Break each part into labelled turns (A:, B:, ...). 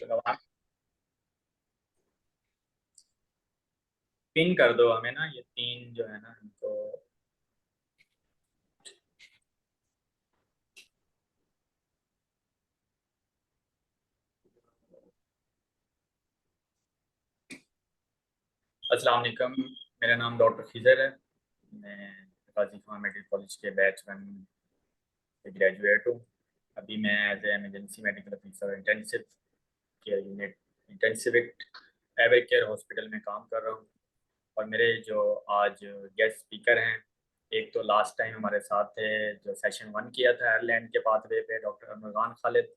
A: चलो आप पिन कर दो हमें ना, ये तीन जो है ना इनको। अस्सलाम वालेकुम। मेरा नाम डॉक्टर खिजर है। मैं गाजी खान मेडिकल कॉलेज के बैच 1 से ग्रेजुएट हूँ। अभी मैं as a emergency medical officer intensive care unit, intensive ever care hospital में काम कर रहा हूँ। और मेरे जो आज गेस्ट स्पीकर हैं, एक तो लास्ट टाइम हमारे साथ थे जो सेशन 1 किया था आयरलैंड के पाथवे पे, डॉक्टर अमरगान खालिद।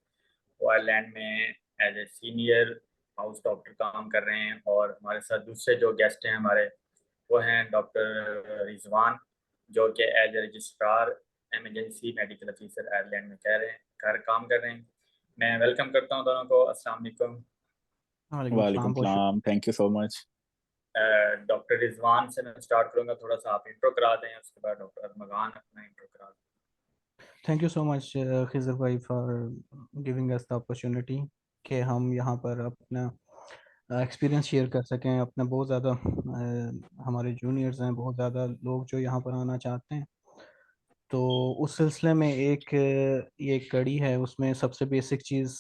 A: वो आयरलैंड में as a senior house doctor काम कर रहे हैं। और हमारे साथ दूसरे जो गेस्ट हैं हमारे, वो हैं डॉक्टर रिजवान, जो कि as a registrar emergency medical officer Ireland में कह रहे हैं घर काम कर रहे हैं। मैं वेलकम करता हूँ दोनों को। अस्सलाम वालेकुम।
B: वालेकुम
C: वालेकुम
B: सलाम, बहुत शुक्रिया।
C: सलाम, thank you so much.
A: Doctor Rizwan से मैं स्टार्ट करूंगा, थोड़ा सा आप इंट्रो करा दें, उसके बाद डॉक्टर अरमगान अपना इंट्रो करा दें।
B: Thank you so much Khizar भाई for giving us the opportunity कि हम यहाँ पर अपना एक्सपीरियंस शेयर कर सकें। अपना बहुत ज़्यादा हमारे जूनियर्स हैं, बहुत ज़्यादा लोग जो यहाँ पर आना चाहते हैं। तो उस सिलसिले में ये एक कड़ी है, उसमें सबसे बेसिक चीज़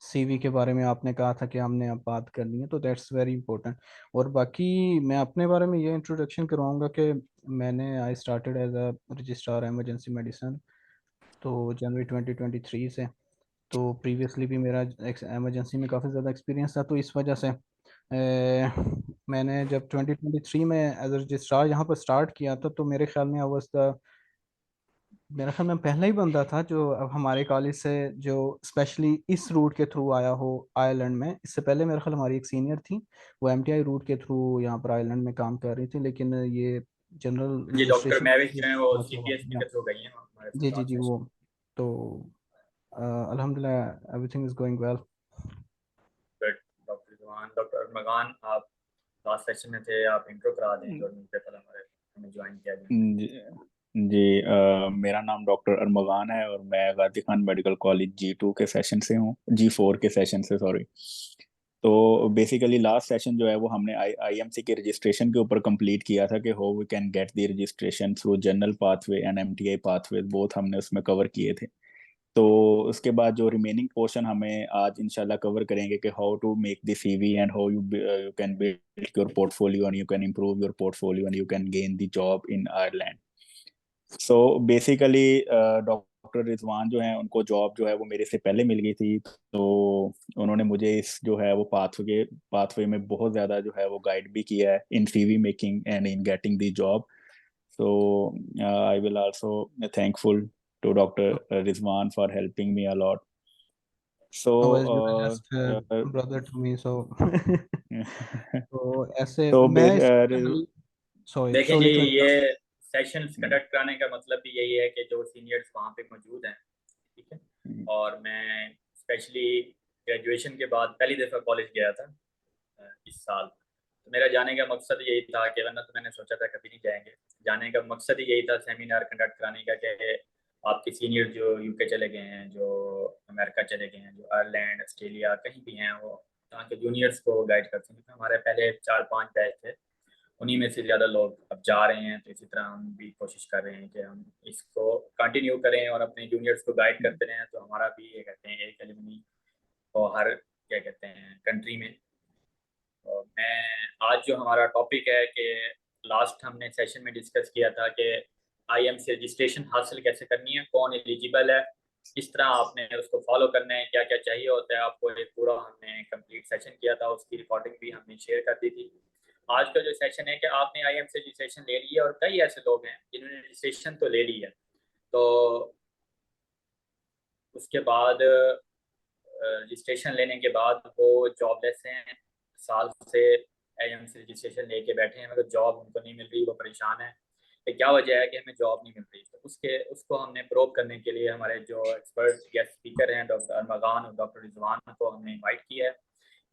B: सीवी के बारे में आपने कहा था कि हमने अब बात करनी है, तो दैट्स वेरी इंपॉर्टेंट। और बाकी मैं अपने बारे में ये इंट्रोडक्शन करवाऊंगा कि मैंने I started as a registrar emergency medicine तो जनवरी 2023 से। तो प्रीवियसली भी मेरा एमरजेंसी में काफ़ी ज़्यादा एक्सपीरियंस था, तो इस वजह से मैंने जब 2023 में एज अ रजिस्ट्रार यहाँ पर स्टार्ट किया था, तो मेरे ख्याल में पहला ही बंदा था जो अब हमारे कॉलेज से जो स्पेशली इस रूट के थ्रू आया हो आयरलैंड में। इससे पहले मेरे ख्याल हमारी एक सीनियर थी, वो एमटीआई रूट के थ्रू यहाँ पर आयरलैंड में काम कर रही थी, लेकिन ये जनरल
A: जी, डॉक्टर
B: रजिस्ट्रेशन
A: महविश जो हैं वो सीपीएस के थ्रू गई हैं हमारे
B: जी
A: साथ
B: जी
A: लास्ट
B: जी वो
A: सेशन।
B: तो अल्हम्दुलिल्लाह everything is going well.
A: But doctor Rizwan, doctor Armaghan, आप लास्ट सेशन में थे, आप इंट्रो करा दें जो न्यूज़पेपर हमारे हमें ज्वाइन किया जिन्होंने।
C: जी, मेरा नाम डॉक्टर अरमगान है और मैं Ghazi Khan medical college G2 के सेशन से हूँ, G4 के सेशन से, सॉरी। तो बेसिकली लास्ट सेशन जो है वो हमने आईएमसी के रजिस्ट्रेशन के ऊपर कंप्लीट किया था कि how we can get the registration through general pathway and MTI pathway, both हमने उसमें कवर किए थे। तो उसके बाद जो रिमेनिंग पोर्शन हमें आज इंशाल्लाह कवर करेंगे कि how to make the CV and how you can build your portfolio and you can improve your portfolio and you can gain the job in Ireland. So basically doctor Rizwan जो है उनको job जो है वो मेरे से पहले मिल गई थी। तो उन्होंने मुझे इस जो है वो पाथवे में बहुत ज़्यादा जो है वो गाइड भी किया है in CV making and in getting the job. So I will also thankful to Dr. Rizwan for helping me a lot. So
B: no worries, you are just brother to me, so तो ऐसे
C: so
B: मैं generally sorry
A: देखें जी,
B: sorry to
A: ये
B: interrupt.
A: Sessions conduct कराने का मतलब भी यही है कि जो सीनियर्स वहाँ पे मौजूद हैं, ठीक है। और मैं स्पेशली ग्रेजुएशन के बाद पहली दफ़ा कॉलेज गया था इस साल। तो मेरा जाने का मकसद यही था कि, वरना तो मैंने सोचा था कभी नहीं जाएंगे, जाने का मकसद ही यही था सेमिनार कंडक्ट कराने का कि आपके सीनियर जो यूके चले गए हैं, जो अमेरिका चले गए हैं, जो आयरलैंड ऑस्ट्रेलिया कहीं भी हैं, वो यहाँ के जूनियर्स को गाइड करते हैं। हमारे पहले 4-5 बैच थे, उन्हीं में से ज़्यादा लोग अब जा रहे हैं। तो इसी तरह हम भी कोशिश कर रहे हैं कि हम इसको कंटिन्यू करें और अपने जूनियर्स को गाइड करते रहें। तो हमारा भी ये कहते हैं एक एलुमनी और हर क्या कहते हैं कंट्री में। और मैं आज जो हमारा टॉपिक है कि लास्ट हमने सेशन में डिस्कस किया था कि आईएम से रजिस्ट्रेशन हासिल कैसे करनी है, कौन एलिजिबल है, किस तरह आपने उसको फॉलो करना है, क्या क्या चाहिए होता है आपको, एक पूरा हमने कंप्लीट सेशन किया था, उसकी रिकॉर्डिंग भी हमने शेयर कर दी थी। आज का जो सेशन है कि आपने आईएम से रजिस्ट्रेशन ले लिया, और कई ऐसे लोग हैं जिन्होंने रजिस्ट्रेशन तो ले ली है, तो उसके बाद रजिस्ट्रेशन लेने के बाद वो जॉबलेस हैं, साल से एम से रजिस्ट्रेशन लेके बैठे हैं मगर जॉब उनको नहीं मिल रही, वो परेशान है कि क्या वजह है कि हमें जॉब नहीं मिल रही। तो उसको हमने प्रोव करने के लिए हमारे जो एक्सपर्ट गेस्ट स्पीकर हैं डॉक्टर अरमगान और डॉक्टर रिजवान को हमने इनवाइट किया है।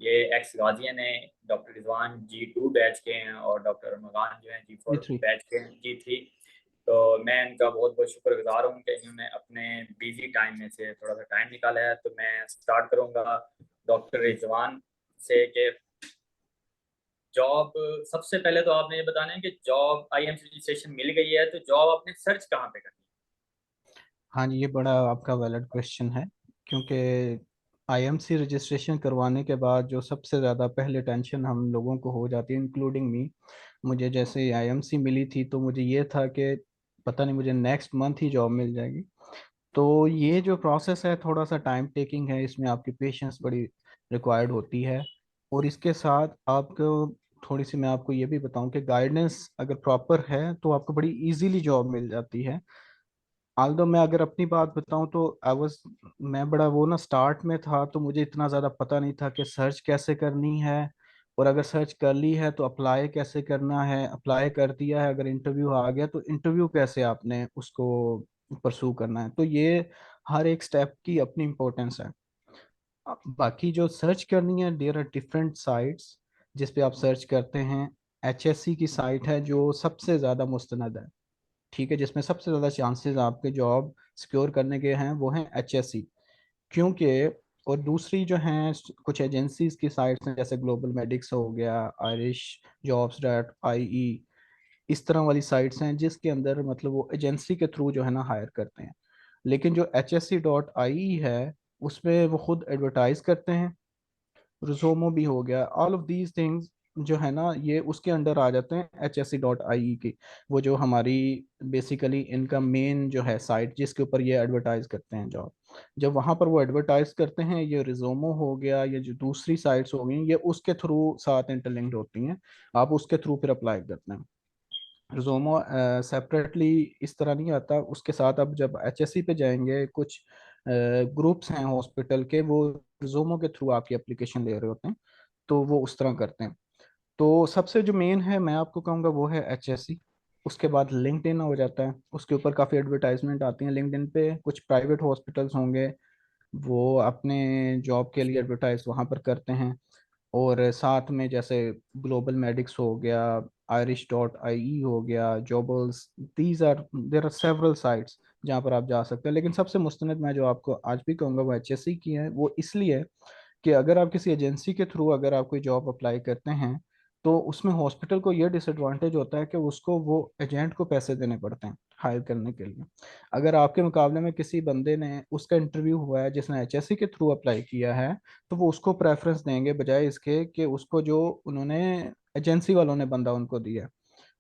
A: ये एक्स गाजियन है। डॉक्टर रिजवान G2 बैच के हैं और डॉक्टर अरमगान जो हैं G4
B: जी
A: बैच के हैं, G3। तो मैं इनका बहुत बहुत शुक्रगुजार हूँ कि इन्होंने अपने बिजी टाइम में से थोड़ा सा टाइम निकाला है। तो मैं स्टार्ट करूँगा डॉक्टर रिजवान से कि जॉब, सबसे पहले तो आपने ये बताना है कि जॉब आईएमसी रजिस्ट्रेशन मिल गई है तो जॉब आपने सर्च कहाँ पे करनी
B: हाँ जी, ये बड़ा आपका वैलिड क्वेश्चन है, क्योंकि आईएमसी रजिस्ट्रेशन करवाने के बाद जो सबसे ज़्यादा पहले टेंशन हम लोगों को हो जाती है, इंक्लूडिंग मी। मुझे जैसे आईएमसी मिली थी तो मुझे ये था कि पता नहीं मुझे नेक्स्ट मंथ ही जॉब मिल जाएगी। तो ये जो प्रोसेस है थोड़ा सा टाइम टेकिंग है, इसमें आपकी पेशेंस बड़ी रिक्वायर्ड होती है। और इसके साथ आपको थोड़ी सी मैं आपको ये भी बताऊं कि गाइडेंस अगर प्रॉपर है तो आपको बड़ी इजीली जॉब मिल जाती है। आल्दो मैं अगर अपनी बात बताऊं तो आई वाज मैं बड़ा वो ना स्टार्ट में था, तो मुझे इतना ज़्यादा पता नहीं था कि सर्च कैसे करनी है, और अगर सर्च कर ली है तो अप्लाई कैसे करना है, अप्लाई कर दिया है अगर इंटरव्यू आ गया तो इंटरव्यू कैसे आपने उसको परसू करना है। तो ये हर एक स्टेप की अपनी इम्पोर्टेंस है। बाकी जो सर्च करनी है, देयर आर डिफरेंट साइट्स जिस पे आप सर्च करते हैं। एचएससी की साइट है जो सबसे ज़्यादा मुस्तनद है, ठीक है, जिसमें सबसे ज़्यादा चांसेस आपके जॉब सिक्योर करने के हैं वो हैं एचएससी। क्योंकि और दूसरी जो हैं कुछ एजेंसीज की साइट्स हैं, जैसे ग्लोबल मेडिक्स हो गया, आयरिश जॉब्स डॉट आई ई, इस तरह वाली साइट्स हैं जिसके अंदर मतलब वो एजेंसी के थ्रू जो है ना हायर करते हैं। लेकिन जो H S C dot I E है उसमें वो खुद एडवर्टाइज करते हैं। रिजोमो भी हो गया, ऑल ऑफ दीज थिंग्स जो है ना ये उसके अंडर आ जाते हैं H S C dot I E की। वो जो हमारी बेसिकली इनका मेन जो है साइट जिसके ऊपर ये एडवर्टाइज करते हैं जॉब, जब वहाँ पर वो एडवर्टाइज करते हैं, ये रिजोमो हो गया, ये जो दूसरी साइट्स हो गई, ये उसके थ्रू साथ इंटरलिंक्ड होती हैं। आप उसके थ्रू फिर अप्लाई करते हैं। रिजोमो सेपरेटली इस तरह नहीं आता उसके साथ। अब जब एचएससी पे जाएंगे, कुछ ग्रुप्स हैं हॉस्पिटल के, वो रिजोमो के थ्रू आपकी एप्लीकेशन ले रहे होते हैं, तो वो उस तरह करते हैं। तो सबसे जो मेन है मैं आपको कहूँगा वो है एचएससी। उसके बाद लिंक्डइन हो जाता है, उसके ऊपर काफ़ी एडवर्टाइजमेंट आती हैं। लिंक्डइन पे कुछ प्राइवेट हॉस्पिटल्स होंगे, वो अपने जॉब के लिए एडवर्टाइज वहाँ पर करते हैं। और साथ में जैसे ग्लोबल मेडिक्स हो गया, आयरिश डॉट आई ई हो गया, जॉबल्स, these are there are several sites जहाँ पर आप जा सकते हैं। लेकिन सबसे मुस्तनद मैं जो आपको आज भी कहूँगा वो एचएससी की है। वो इसलिए कि अगर आप किसी एजेंसी के थ्रू अगर आप कोई जॉब अप्लाई करते हैं तो उसमें हॉस्पिटल को ये डिसएडवांटेज होता है कि उसको वो एजेंट को पैसे देने पड़ते हैं हायर करने के लिए। अगर आपके मुकाबले में किसी बंदे ने उसका इंटरव्यू हुआ है जिसने एचएससी के थ्रू अप्लाई किया है, तो वो उसको प्रेफरेंस देंगे बजाय इसके कि उसको जो उन्होंने एजेंसी वालों ने बंदा उनको दिया।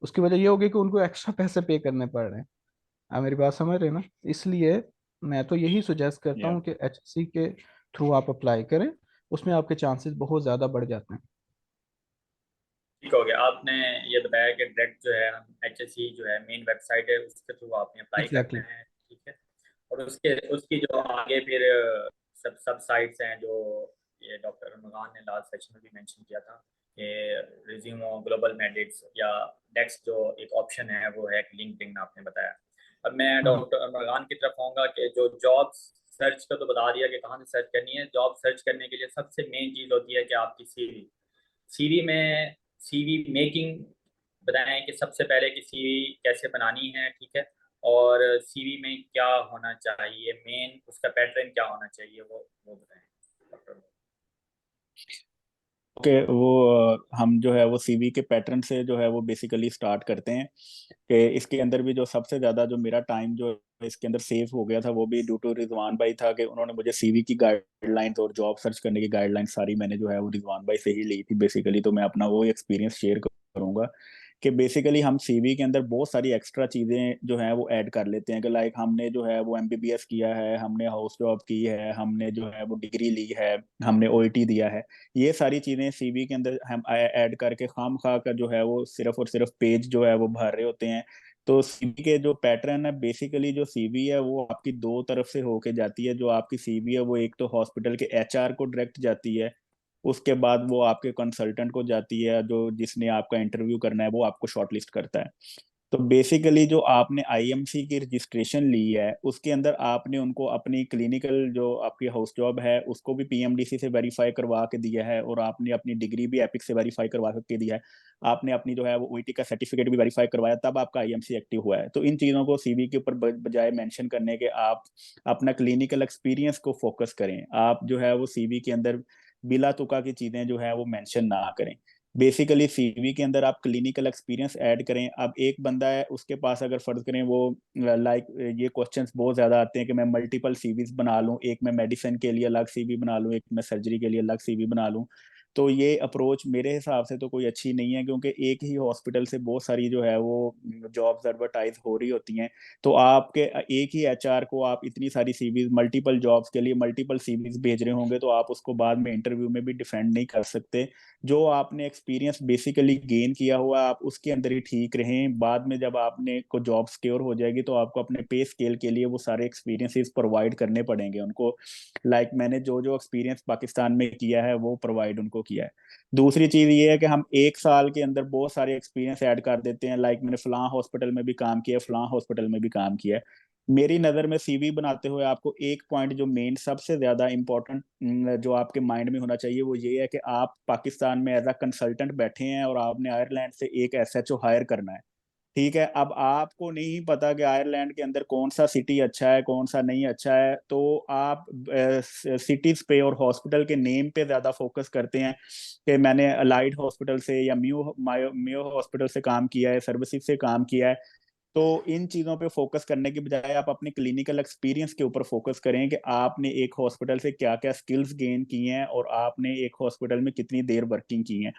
B: उसकी वजह ये होगी कि उनको एक्स्ट्रा पैसे पे करने पड़ रहे हैं। आप मेरी बात समझ रहे हैं ना? इसलिए मैं तो यही सुजेस्ट करता
C: या
B: हूँ कि एचएससी के थ्रू आप अप्लाई करें, उसमें आपके चांसेस बहुत ज़्यादा बढ़ जाते हैं।
A: ठीक हो गया। आपने ये बताया कि डायरेक्ट जो है हम एचएससी जो है मेन वेबसाइट है उसके थ्रू आपने अप्लाई करते
B: एग्जैक्टली।
A: हैं, ठीक है। और उसके उसकी जो आगे फिर सब सब साइट्स हैं जो ये डॉक्टर रमजान ने लास्ट सेक्शन में भी मेंशन किया था कि रिज्यूमो, ग्लोबल मेडिक्स या नेक्स्ट जो एक ऑप्शन है वो है लिंक्डइन, आपने बताया। अब मैं
B: हाँ।
A: डॉक्टर रमजान की तरफ आऊँगा कि जो जॉब सर्च का तो बता दिया कि कहाँ से सर्च करनी है। जॉब सर्च करने के लिए सबसे मेन चीज़ होती है कि आपकी सीवी। सीवी में सीवी मेकिंग बताएं कि सबसे पहले कि सीवी कैसे बनानी है, ठीक है। और सीवी में क्या होना चाहिए, मेन उसका पैटर्न क्या होना चाहिए, वो बताएं डॉक्टर।
C: ओके, वो हम जो है वो सीवी के पैटर्न से जो है वो बेसिकली स्टार्ट करते हैं कि इसके अंदर भी जो सबसे ज़्यादा जो मेरा टाइम जो इसके अंदर सेव हो गया था वो भी ड्यू टू रिजवान भाई था कि उन्होंने मुझे सीवी की गाइडलाइंस और जॉब सर्च करने की गाइडलाइंस सारी मैंने जो है वो रिजवान भाई से ही ली थी बेसिकली। तो मैं अपना वो एक्सपीरियंस शेयर करूंगा कि बेसिकली हम सीवी के अंदर बहुत सारी एक्स्ट्रा चीज़ें जो है वो ऐड कर लेते हैं कि लाइक हमने जो है वो एमबीबीएस किया है, हमने हाउस जॉब की है, हमने जो है वो डिग्री ली है, हमने ओईटी दिया है। ये सारी चीजें सीवी के अंदर हम ऐड करके खाम खा कर जो है वो सिर्फ और सिर्फ पेज जो है वो भर रहे होते हैं। तो सीवी के जो पैटर्न है, बेसिकली जो सीवी है वो आपकी दो तरफ से होके जाती है। जो आपकी सीवी है वो एक तो हॉस्पिटल के एचआर को डायरेक्ट जाती है, उसके बाद वो आपके कंसल्टेंट को जाती है, जो जिसने आपका इंटरव्यू करना है वो आपको शॉर्टलिस्ट करता है। तो बेसिकली जो आपने आईएमसी की रजिस्ट्रेशन ली है उसके अंदर आपने उनको अपनी क्लिनिकल जो आपकी हाउस जॉब है उसको भी पीएमडीसी से वेरीफाई करवा के दिया है, और आपने अपनी डिग्री भी एपिक से वेरीफाई करवा के दिया है, आपने अपनी जो है वो ओईटी का सर्टिफिकेट भी वेरीफाई करवाया, तब आपका आईएमसी एक्टिव हुआ है। तो इन चीज़ों को सीवी के ऊपर बजाय मेंशन करने के आप अपना क्लिनिकल एक्सपीरियंस को फोकस करें। आप जो है वो सीवी के अंदर बिला तुका की चीजें जो है वो मेंशन ना करें। बेसिकली सीवी के अंदर आप क्लिनिकल एक्सपीरियंस ऐड करें। अब एक बंदा है, उसके पास अगर फर्ज करें वो लाइक ये क्वेश्चंस बहुत ज्यादा आते हैं कि मैं मल्टीपल सीवीज बना लूं, एक मैं मेडिसिन के लिए अलग सीवी बना लूं, एक मैं सर्जरी के लिए अलग सीवी बना लूं। तो ये अप्रोच मेरे हिसाब से तो कोई अच्छी नहीं है, क्योंकि एक ही हॉस्पिटल से बहुत सारी जो है वो जॉब्स एडवर्टाइज हो रही होती हैं। तो आपके एक ही एचआर को आप इतनी सारी सीवीज मल्टीपल जॉब्स के लिए मल्टीपल सीवीज भेज रहे होंगे, तो आप उसको बाद में इंटरव्यू में भी डिफेंड नहीं कर सकते। जो आपने एक्सपीरियंस बेसिकली गेन किया हुआ आप उसके अंदर ही ठीक रहें। बाद में जब आपने को जॉब सिक्योर हो जाएगी तो आपको अपने पे स्केल के लिए वो सारे एक्सपीरियंसेस प्रोवाइड करने पड़ेंगे उनको। लाइक मैंने जो जो एक्सपीरियंस पाकिस्तान में किया है वो प्रोवाइड उनको किया है। दूसरी चीज ये है कि हम एक साल के अंदर बहुत सारे एक्सपीरियंस ऐड कर देते हैं, लाइक मैंने फलां हॉस्पिटल में भी काम किया है, फलां हॉस्पिटल में भी काम किया है। मेरी नज़र में सीवी बनाते हुए आपको एक पॉइंट जो मेन सबसे ज्यादा इंपॉर्टेंट जो आपके माइंड में होना चाहिए वो ये है कि आप पाकिस्तान में एज अ कंसल्टेंट बैठे हैं और आपने आयरलैंड से एक एसएचओ हायर करना है। ठीक है, अब आपको नहीं पता कि आयरलैंड के अंदर कौन सा सिटी अच्छा है कौन सा नहीं अच्छा है, तो आप सिटीज पे और हॉस्पिटल के नेम पे ज्यादा फोकस करते हैं कि मैंने अलाइड हॉस्पिटल से या मियो हॉस्पिटल से काम किया है, सर्विसेज से काम किया है। तो इन चीजों पे फोकस करने के बजाय आप अपने क्लिनिकल एक्सपीरियंस के ऊपर फोकस करें कि आपने एक हॉस्पिटल से क्या क्या स्किल्स गेन की हैं और आपने एक हॉस्पिटल में कितनी देर वर्किंग की है।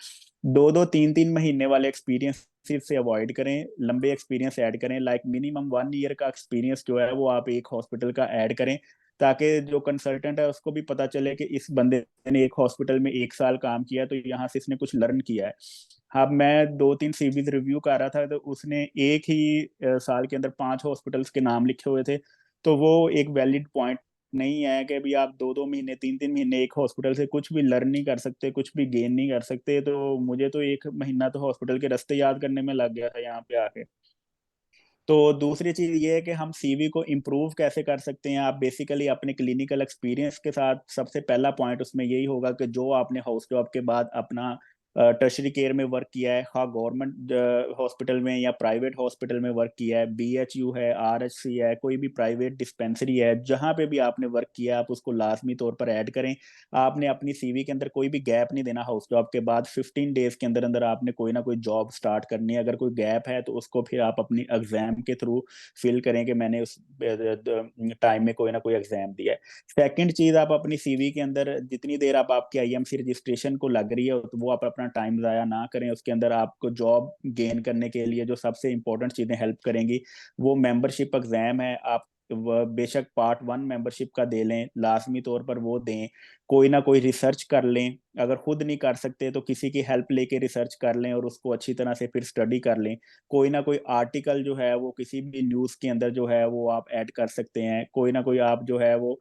C: 2-2 3-3 महीने वाले एक्सपीरियंस से अवॉइड करें, लंबे एक्सपीरियंस ऐड करें। लाइक मिनिमम 1 ईयर का एक्सपीरियंस जो है वो आप एक हॉस्पिटल का ऐड करें, ताकि जो कंसल्टेंट है उसको भी पता चले कि इस बंदे ने एक हॉस्पिटल में 1 साल काम किया, तो यहाँ से इसने कुछ लर्न किया है। हाँ, मैं 2-3 सीवीज रिव्यू कर रहा था तो उसने एक ही साल के अंदर 5 हॉस्पिटल्स के नाम लिखे हुए थे। तो वो एक वैलिड पॉइंट नहीं है कि अभी आप 2-2 महीने 3-3 महीने एक हॉस्पिटल से कुछ भी लर्न नहीं कर सकते, कुछ भी गेन नहीं कर सकते। तो मुझे तो 1 महीना तो हॉस्पिटल के रास्ते याद करने में लग गया था यहाँ पे आके। तो दूसरी चीज ये है कि हम सीवी को इम्प्रूव कैसे कर सकते हैं। आप बेसिकली अपने क्लिनिकल एक्सपीरियंस के साथ सबसे पहला पॉइंट उसमें यही होगा कि जो आपने हाउस जॉब के बाद अपना टर्शरी केयर में वर्क किया है, हाँ गवर्नमेंट हॉस्पिटल में या प्राइवेट हॉस्पिटल में वर्क किया है, बीएचयू है, आरएचसी है, कोई भी प्राइवेट डिस्पेंसरी है, जहाँ पे भी आपने वर्क किया है आप उसको लाजमी तौर पर ऐड करें। आपने अपनी सीवी के अंदर कोई भी गैप नहीं देना। हाउस जॉब के बाद 15 डेज के अंदर अंदर आपने कोई ना कोई जॉब स्टार्ट करनी है। अगर कोई गैप है तो उसको फिर आप अपनी एग्जाम के थ्रू फिल करें कि मैंने उस टाइम में कोई ना कोई एग्जाम दिया है। सेकंड चीज, आप अपनी सीवी के अंदर जितनी देर आप आपकी आईएमसी रजिस्ट्रेशन को लग रही है तो वो आप अपना टाइम ज़ाया ना करें। उसके अंदर आपको जॉब गेन करने के लिए जो सबसे इंपॉर्टेंट चीजें हेल्प करेंगी वो मेंबरशिप एग्जाम है। आप बेशक पार्ट 1 मेंबरशिप का दे लें, लाजमी तौर पर वो दें। कोई ना कोई रिसर्च कर लें, अगर खुद नहीं कर सकते तो किसी की हेल्प लेके रिसर्च कर लें और उसको अच्छी तरह से फिर स्टडी कर लें। कोई ना कोई आर्टिकल जो है वो किसी भी न्यूज़ के अंदर जो है वो आप ऐड कर सकते हैं। कोई ना कोई आप जो है वो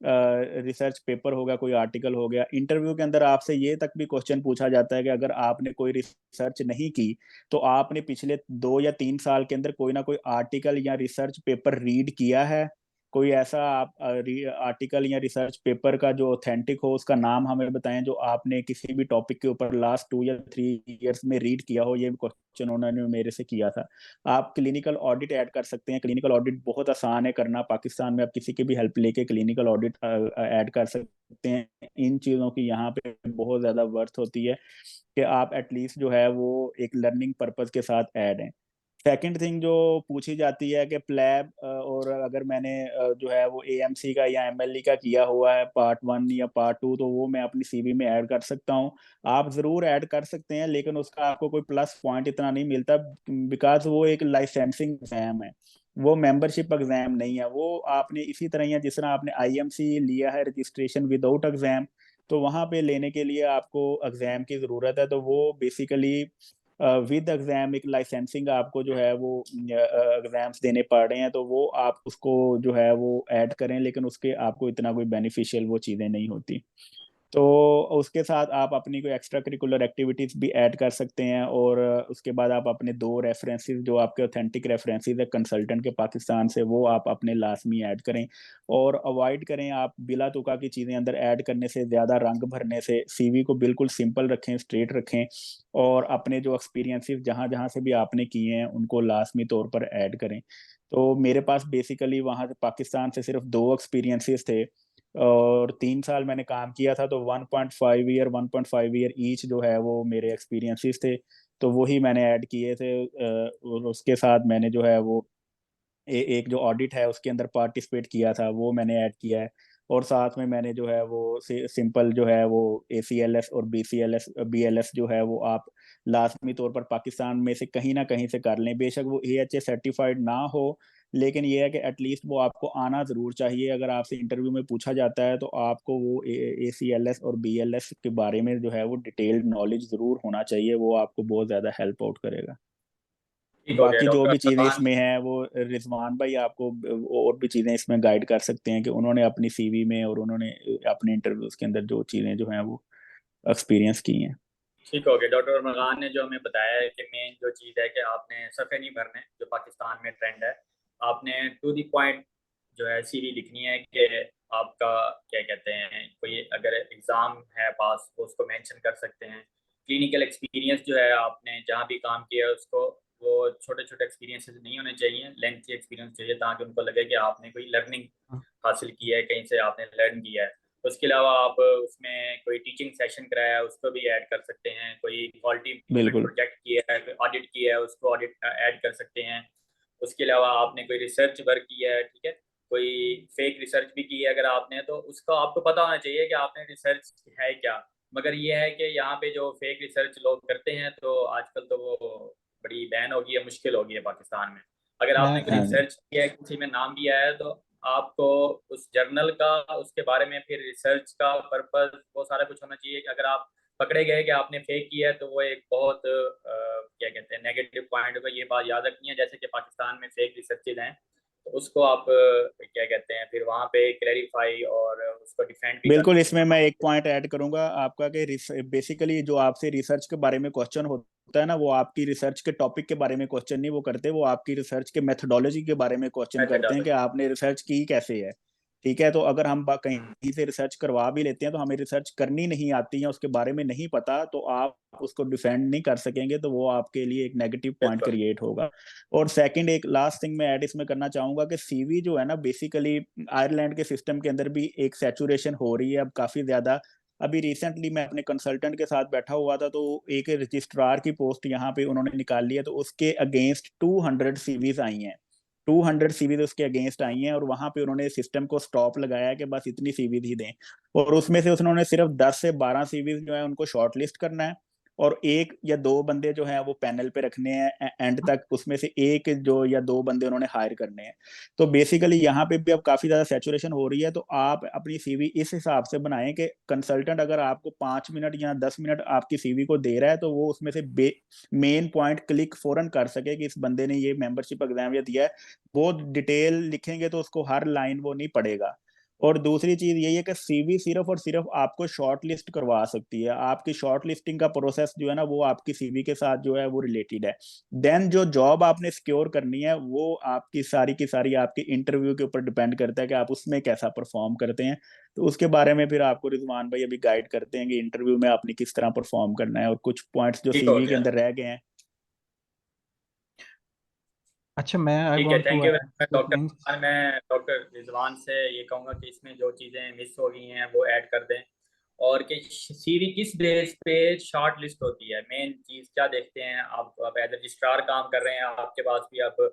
C: रिसर्च पेपर होगा, कोई आर्टिकल हो गया। इंटरव्यू के अंदर आपसे ये तक भी क्वेश्चन पूछा जाता है कि अगर आपने कोई रिसर्च नहीं की तो आपने पिछले 2 या 3 साल के अंदर कोई ना कोई आर्टिकल या रिसर्च पेपर रीड किया है। कोई ऐसा आप आर्टिकल या रिसर्च पेपर का जो ऑथेंटिक हो उसका नाम हमें बताएं जो आपने किसी भी टॉपिक के ऊपर लास्ट 2 या 3 ईयर्स में रीड किया हो। ये क्वेश्चन उन्होंने मेरे से किया था। आप क्लिनिकल ऑडिट ऐड कर सकते हैं। क्लिनिकल ऑडिट बहुत आसान है करना, पाकिस्तान में आप किसी की भी हेल्प लेके क्लिनिकल ऑडिट ऐड कर सकते हैं। इन चीज़ों की यहाँ पे बहुत ज़्यादा वर्थ होती है कि आप एटलीस्ट जो है वो एक लर्निंग पर्पज के साथ ऐड हैं। सेकंड थिंग जो पूछी जाती है कि प्लैब और अगर मैंने जो है वो एएमसी का या एमएलई का किया हुआ है पार्ट 1 या पार्ट 2 तो वो मैं अपनी सीवी में ऐड कर सकता हूँ। आप जरूर ऐड कर सकते हैं, लेकिन उसका आपको कोई प्लस पॉइंट इतना नहीं मिलता, बिकॉज वो एक लाइसेंसिंग एग्जाम है, वो मेंबरशिप एग्जाम नहीं है। वो आपने इसी तरह ही है जिस तरह आपने आईएमसी लिया है रजिस्ट्रेशन विदाउट एग्जाम, तो वहां पे लेने के लिए आपको एग्जाम की जरूरत है। तो वो बेसिकली विद एग्जाम एक लाइसेंसिंग आपको जो है वो एग्जाम्स देने पड़ रहे हैं, तो वो आप उसको जो है वो ऐड करें, लेकिन उसके आपको इतना कोई बेनिफिशियल वो चीज़ें नहीं होती। तो उसके साथ आप अपनी कोई एक्स्ट्रा करिकुलर एक्टिविटीज भी ऐड कर सकते हैं। और उसके बाद आप अपने 2 रेफरेंसेस जो आपके ऑथेंटिक रेफरेंसेस है कंसल्टेंट के पाकिस्तान से, वो आप अपने लाजमी ऐड करें। और अवॉइड करें आप बिला तुका की चीज़ें अंदर ऐड करने से, ज़्यादा रंग भरने से। सीवी को बिल्कुल सिंपल रखें, स्ट्रेट रखें और अपने जो एक्सपीरियंसेस जहाँ जहाँ से भी आपने किए हैं उनको लाजमी तौर पर ऐड करें। तो मेरे पास बेसिकली वहाँ से पाकिस्तान से सिर्फ 2 एक्सपीरियंसेस थे। और 3 साल मैंने काम किया था, तो 1.5 ईयर ईच जो है वो मेरे एक्सपीरियंसेस थे, तो वही मैंने ऐड किए थे। और उसके साथ मैंने जो है वो एक जो ऑडिट है उसके अंदर पार्टिसिपेट किया था, वो मैंने ऐड किया है। और साथ में मैंने जो है वो सिंपल जो है वो ACLS और BLS जो है वो आप लाजमी तौर पर पाकिस्तान में से कहीं ना कहीं से कर लें। बेशक वो AHA सर्टिफाइड ना हो, लेकिन ये है कि एटलीस्ट वो आपको आना ज़रूर चाहिए। अगर आपसे इंटरव्यू में पूछा जाता है तो आपको वो ACLS और BLS के बारे में जो है वो डिटेल्ड नॉलेज ज़रूर होना चाहिए, वो आपको बहुत ज़्यादा हेल्प आउट करेगा।
A: ठीक हो गया
C: बाकी जो
A: डॉक्टर
C: भी चीजें
A: अरमान।
C: इसमें हैं वो रिजवान भाई आपको और भी चीजें इसमें गाइड कर सकते हैं कि उन्होंने अपनी CV में और उन्होंने अपने इंटरव्यूज के अंदर जो चीजें जो हैं वो एक्सपीरियंस की हैं।
A: ठीक हो गया डॉक्टर अरमान ने जो हमें बताया है कि मेन जो चीज़ है कि आपने सफ़े नहीं भरने, जो पाकिस्तान में ट्रेंड है। आपने टू दी पॉइंट जो है CV लिखनी है कि आपका क्या कहते हैं, कोई अगर एग्ज़ाम है पास तो उसको मेंशन कर सकते हैं। क्लिनिकल एक्सपीरियंस जो है आपने जहाँ भी काम किया है उसको, वो छोटे छोटे एक्सपीरियंसेस नहीं होने चाहिए, लेंथी एक्सपीरियंस चाहिए ताकि उनको लगे कि आपने कोई लर्निंग हासिल की है, कहीं से आपने लर्न किया है। उसके अलावा आप उसमें कोई टीचिंग सेशन कराया है उसको भी ऐड कर सकते हैं, कोई क्वालिटी इंप्रूवमेंट
C: बिल्कुल
A: प्रोजेक्ट किया है, कोई ऑडिट किया है उसको ऑडिट ऐड कर सकते हैं। उसके अलावा आपने कोई रिसर्च वर्क किया है, ठीक है, कोई फेक रिसर्च भी की है अगर आपने, तो उसका आपको पता होना चाहिए कि आपने रिसर्च है क्या। मगर ये है कि यहाँ पे जो फेक रिसर्च लोग करते हैं तो आजकल तो वो बड़ी बैन हो गई है, मुश्किल हो गई है पाकिस्तान में। अगर आपने कोई
B: मैं
C: हाँ जी
A: रिसर्च किया है, किसी में नाम भी आया है, तो आपको उस जर्नल का, उसके बारे में फिर रिसर्च का पर्पस वो सारा कुछ होना चाहिए। कि अगर आप पकड़े गए कि आपने फेक किया है तो वो एक बहुत क्या कहते हैं नेगेटिव पॉइंट होगा। ये बात याद रखनी है, जैसे कि पाकिस्तान में फेक रिसर्चेज हैं तो उसको आप क्या कहते हैं फिर वहाँ पे क्लैरिफाई और उसको डिफेंड भी
C: बिल्कुल।
A: करना
C: इसमें
A: चाहिए
C: मैं
A: वहाँ
C: एक
A: पे।
C: पॉइंट ऐड करूंगा आपका कि बेसिकली जो आपसे रिसर्च के बारे में क्वेश्चन होता है ना, वो आपकी रिसर्च के टॉपिक के बारे में क्वेश्चन नहीं वो करते, वो आपकी रिसर्च के मेथोडोलॉजी के बारे में क्वेश्चन करते हैं कि
A: मेथडोलॉजी।
C: आपने रिसर्च की कैसे है। ठीक है, तो अगर हम कहीं से रिसर्च करवा भी लेते हैं तो हमें रिसर्च करनी नहीं आती है, उसके बारे में नहीं पता, तो आप उसको डिफेंड नहीं कर सकेंगे, तो वो आपके लिए एक नेगेटिव पॉइंट
A: बिल्कुल।
C: क्रिएट होगा। और सेकंड एक लास्ट थिंग मैं ऐड इसमें करना चाहूंगा कि CV जो है ना, बेसिकली आयरलैंड के सिस्टम के अंदर भी एक सैचुरेशन हो रही है अब काफी ज्यादा। अभी रिसेंटली मैं अपने कंसल्टेंट के साथ बैठा हुआ था, तो एक रजिस्ट्रार की पोस्ट यहाँ पे उन्होंने निकाल ली है, तो उसके अगेंस्ट 200 CVs आई हैं। 200 सीवीज उसके अगेंस्ट आई हैं, और वहां पे उन्होंने सिस्टम को स्टॉप लगाया कि बस इतनी सीवीज ही दें। और उसमें से उन्होंने सिर्फ 10 से 12 सीवीज जो है उनको शॉर्ट लिस्ट करना है, और 1 या 2 बंदे जो हैं वो पैनल पे रखने हैं एंड तक, उसमें से 1 या 2 बंदे उन्होंने हायर करने हैं। तो बेसिकली यहाँ पे भी अब काफी ज्यादा सैचुरेशन हो रही है, तो आप अपनी CV इस हिसाब से बनाएं कि कंसल्टेंट अगर आपको 5 मिनट या 10 मिनट आपकी CV को दे रहा है, तो वो उसमें से मेन पॉइंट क्लिक फौरन कर सके कि इस बंदे ने ये मेंबरशिप एग्जाम या दिया है। वो डिटेल लिखेंगे तो उसको हर लाइन वो नहीं पड़ेगा। और दूसरी चीज यही है कि CV सिर्फ और सिर्फ आपको शॉर्ट लिस्ट करवा सकती है, आपकी शॉर्ट लिस्टिंग का प्रोसेस जो है ना वो आपकी CV के साथ जो है वो रिलेटेड है। देन जो जॉब आपने सिक्योर करनी है वो आपकी सारी की सारी आपके इंटरव्यू के ऊपर डिपेंड करता है कि आप उसमें कैसा परफॉर्म करते हैं। तो उसके बारे में फिर आपको रिजवान भाई अभी गाइड करते हैं कि इंटरव्यू में आपने किस तरह परफॉर्म करना है, और कुछ पॉइंट्स जो
A: ठीक हो
C: CV के
A: गया।
C: अंदर रह गए हैं।
B: अच्छा, मैं आई
A: ठीक है,
B: want to
A: thank you very
B: add
A: much
B: to
A: doctor
B: things.
A: Rizwan. मैं डॉक्टर रिजवान से ये कहूँगा कि इसमें जो चीज़ें मिस हो गई हैं वो ऐड कर दें। और कि CV किस बेस पे शॉर्ट लिस्ट होती है, मेन चीज़ क्या देखते हैं आप? अब एज रजिस्ट्रार काम कर रहे हैं, आपके पास भी अब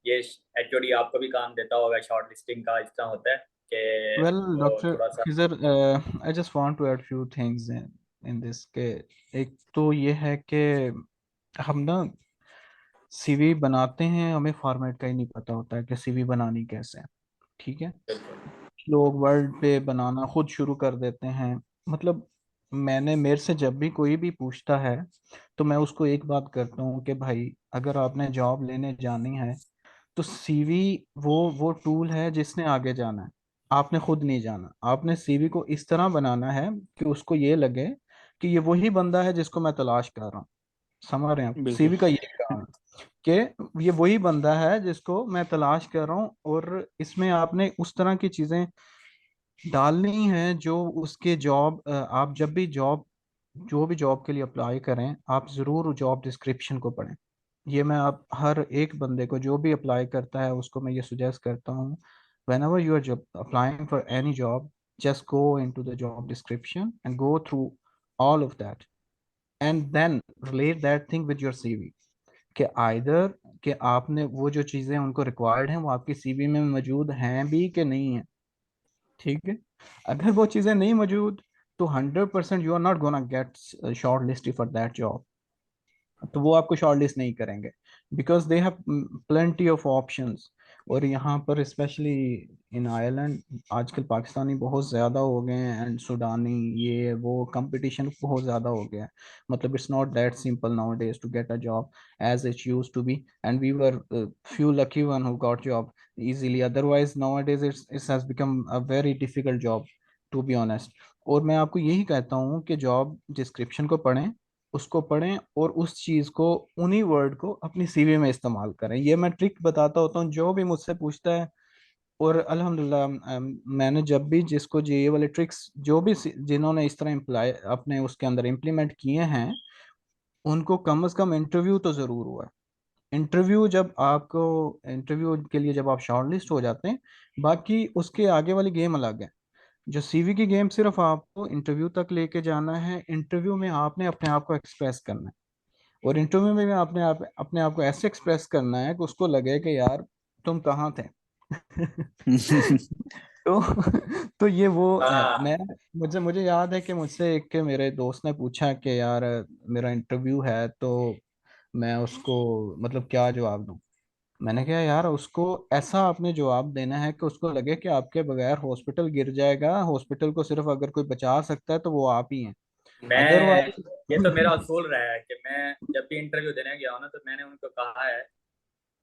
A: ये HOD आपको भी काम देता होगा शॉर्ट लिस्टिंग का, इस तरह होता है कि
B: वेल
A: वो
B: डॉक्टर
A: थोड़ा सा।
B: Khizar, I just want to add few things in this के। एक तो ये है कि हम ना CV बनाते हैं, हमें फॉर्मेट का ही नहीं पता होता है कि CV बनानी कैसे है। ठीक है,
A: बिल्कुल।
B: लोग वर्ड पे बनाना खुद शुरू कर देते हैं। मतलब मेरे से जब भी कोई भी पूछता है तो मैं उसको एक बात करता हूँ कि भाई, अगर आपने जॉब लेने जानी है तो CV वो टूल है जिसने आगे जाना है, आपने खुद नहीं जाना। आपने CV को इस तरह बनाना है कि उसको ये लगे कि ये वही बंदा है जिसको मैं तलाश कर रहा हूँ। समझ रहे हैं आप?
C: बिल्कुल
B: CV का ये काम है कि ये वही बंदा है जिसको मैं तलाश कर रहा हूँ, और इसमें आपने उस तरह की चीजें डालनी है जो उसके जॉब, आप जब भी जॉब, जो भी जॉब के लिए अप्लाई करें, आप ज़रूर जॉब डिस्क्रिप्शन को पढ़ें। ये मैं आप हर एक बंदे को जो भी अप्लाई करता है उसको मैं ये सुजेस्ट करता हूँ, whenever you are applying for any job, just go into the job description and go through all of that, and then relate that thing with your CV, कि आइदर कि आपने वो जो चीजें उनको रिक्वायर्ड हैं वो आपकी सीवी में मौजूद हैं भी कि नहीं है। ठीक है, अगर वो चीजें नहीं मौजूद तो 100% you are not gonna get short list for that job, तो वो आपको शॉर्टलिस्ट नहीं करेंगे, because they have plenty of options. और यहाँ पर स्पेशली इन आयरलैंड आजकल पाकिस्तानी बहुत ज़्यादा हो गए हैं, एंड सुडानी, ये वो कंपटीशन बहुत ज़्यादा हो गया है। मतलब it's not that simple nowadays to get a job as it use to be, and we were few lucky one who got job easily, otherwise nowadays it has become a very difficult job to be honest। और मैं आपको यही कहता हूँ कि job description को पढ़ें, उसको पढ़ें और उस चीज को, उन्हीं वर्ड को अपनी सीवी में इस्तेमाल करें। ये मैं ट्रिक बताता होता हूँ जो भी मुझसे पूछता है। और अल्हम्दुलिल्लाह मैंने जब भी जिसको ये वाले ट्रिक्स जो भी जिन्होंने इस तरह इम्प्लाई अपने उसके अंदर इम्प्लीमेंट किए हैं, उनको कम से कम इंटरव्यू तो जरूर हुआ है। इंटरव्यू जब आपको, इंटरव्यू के लिए जब आप शॉर्टलिस्ट हो जाते हैं, बाकी उसके आगे वाली गेम अलग है। जो सीवी की गेम सिर्फ आपको इंटरव्यू तक लेके जाना है, इंटरव्यू में आपने अपने आप को एक्सप्रेस करना है, और इंटरव्यू में भी आपने अपने आप को ऐसे एक्सप्रेस करना है कि उसको लगे कि यार तुम कहाँ थे। तो तो ये वो
A: हाँ।
B: मैं, मुझे मुझे याद है कि मुझसे एक के मेरे दोस्त ने पूछा कि यार मेरा इंटरव्यू है, तो मैं उसको मतलब क्या जवाब दूं। मैंने कहा यार उसको ऐसा आपने जवाब देना है कि उसको लगे कि आपके बगैर हॉस्पिटल गिर जाएगा, हॉस्पिटल को सिर्फ अगर कोई बचा सकता है तो वो आप ही हैं,
A: मैं
B: अदरवाइज।
A: ये तो मेरा असूल रहा है कि मैं जब भी इंटरव्यू देने गया हूँ ना, तो मैंने उनको कहा है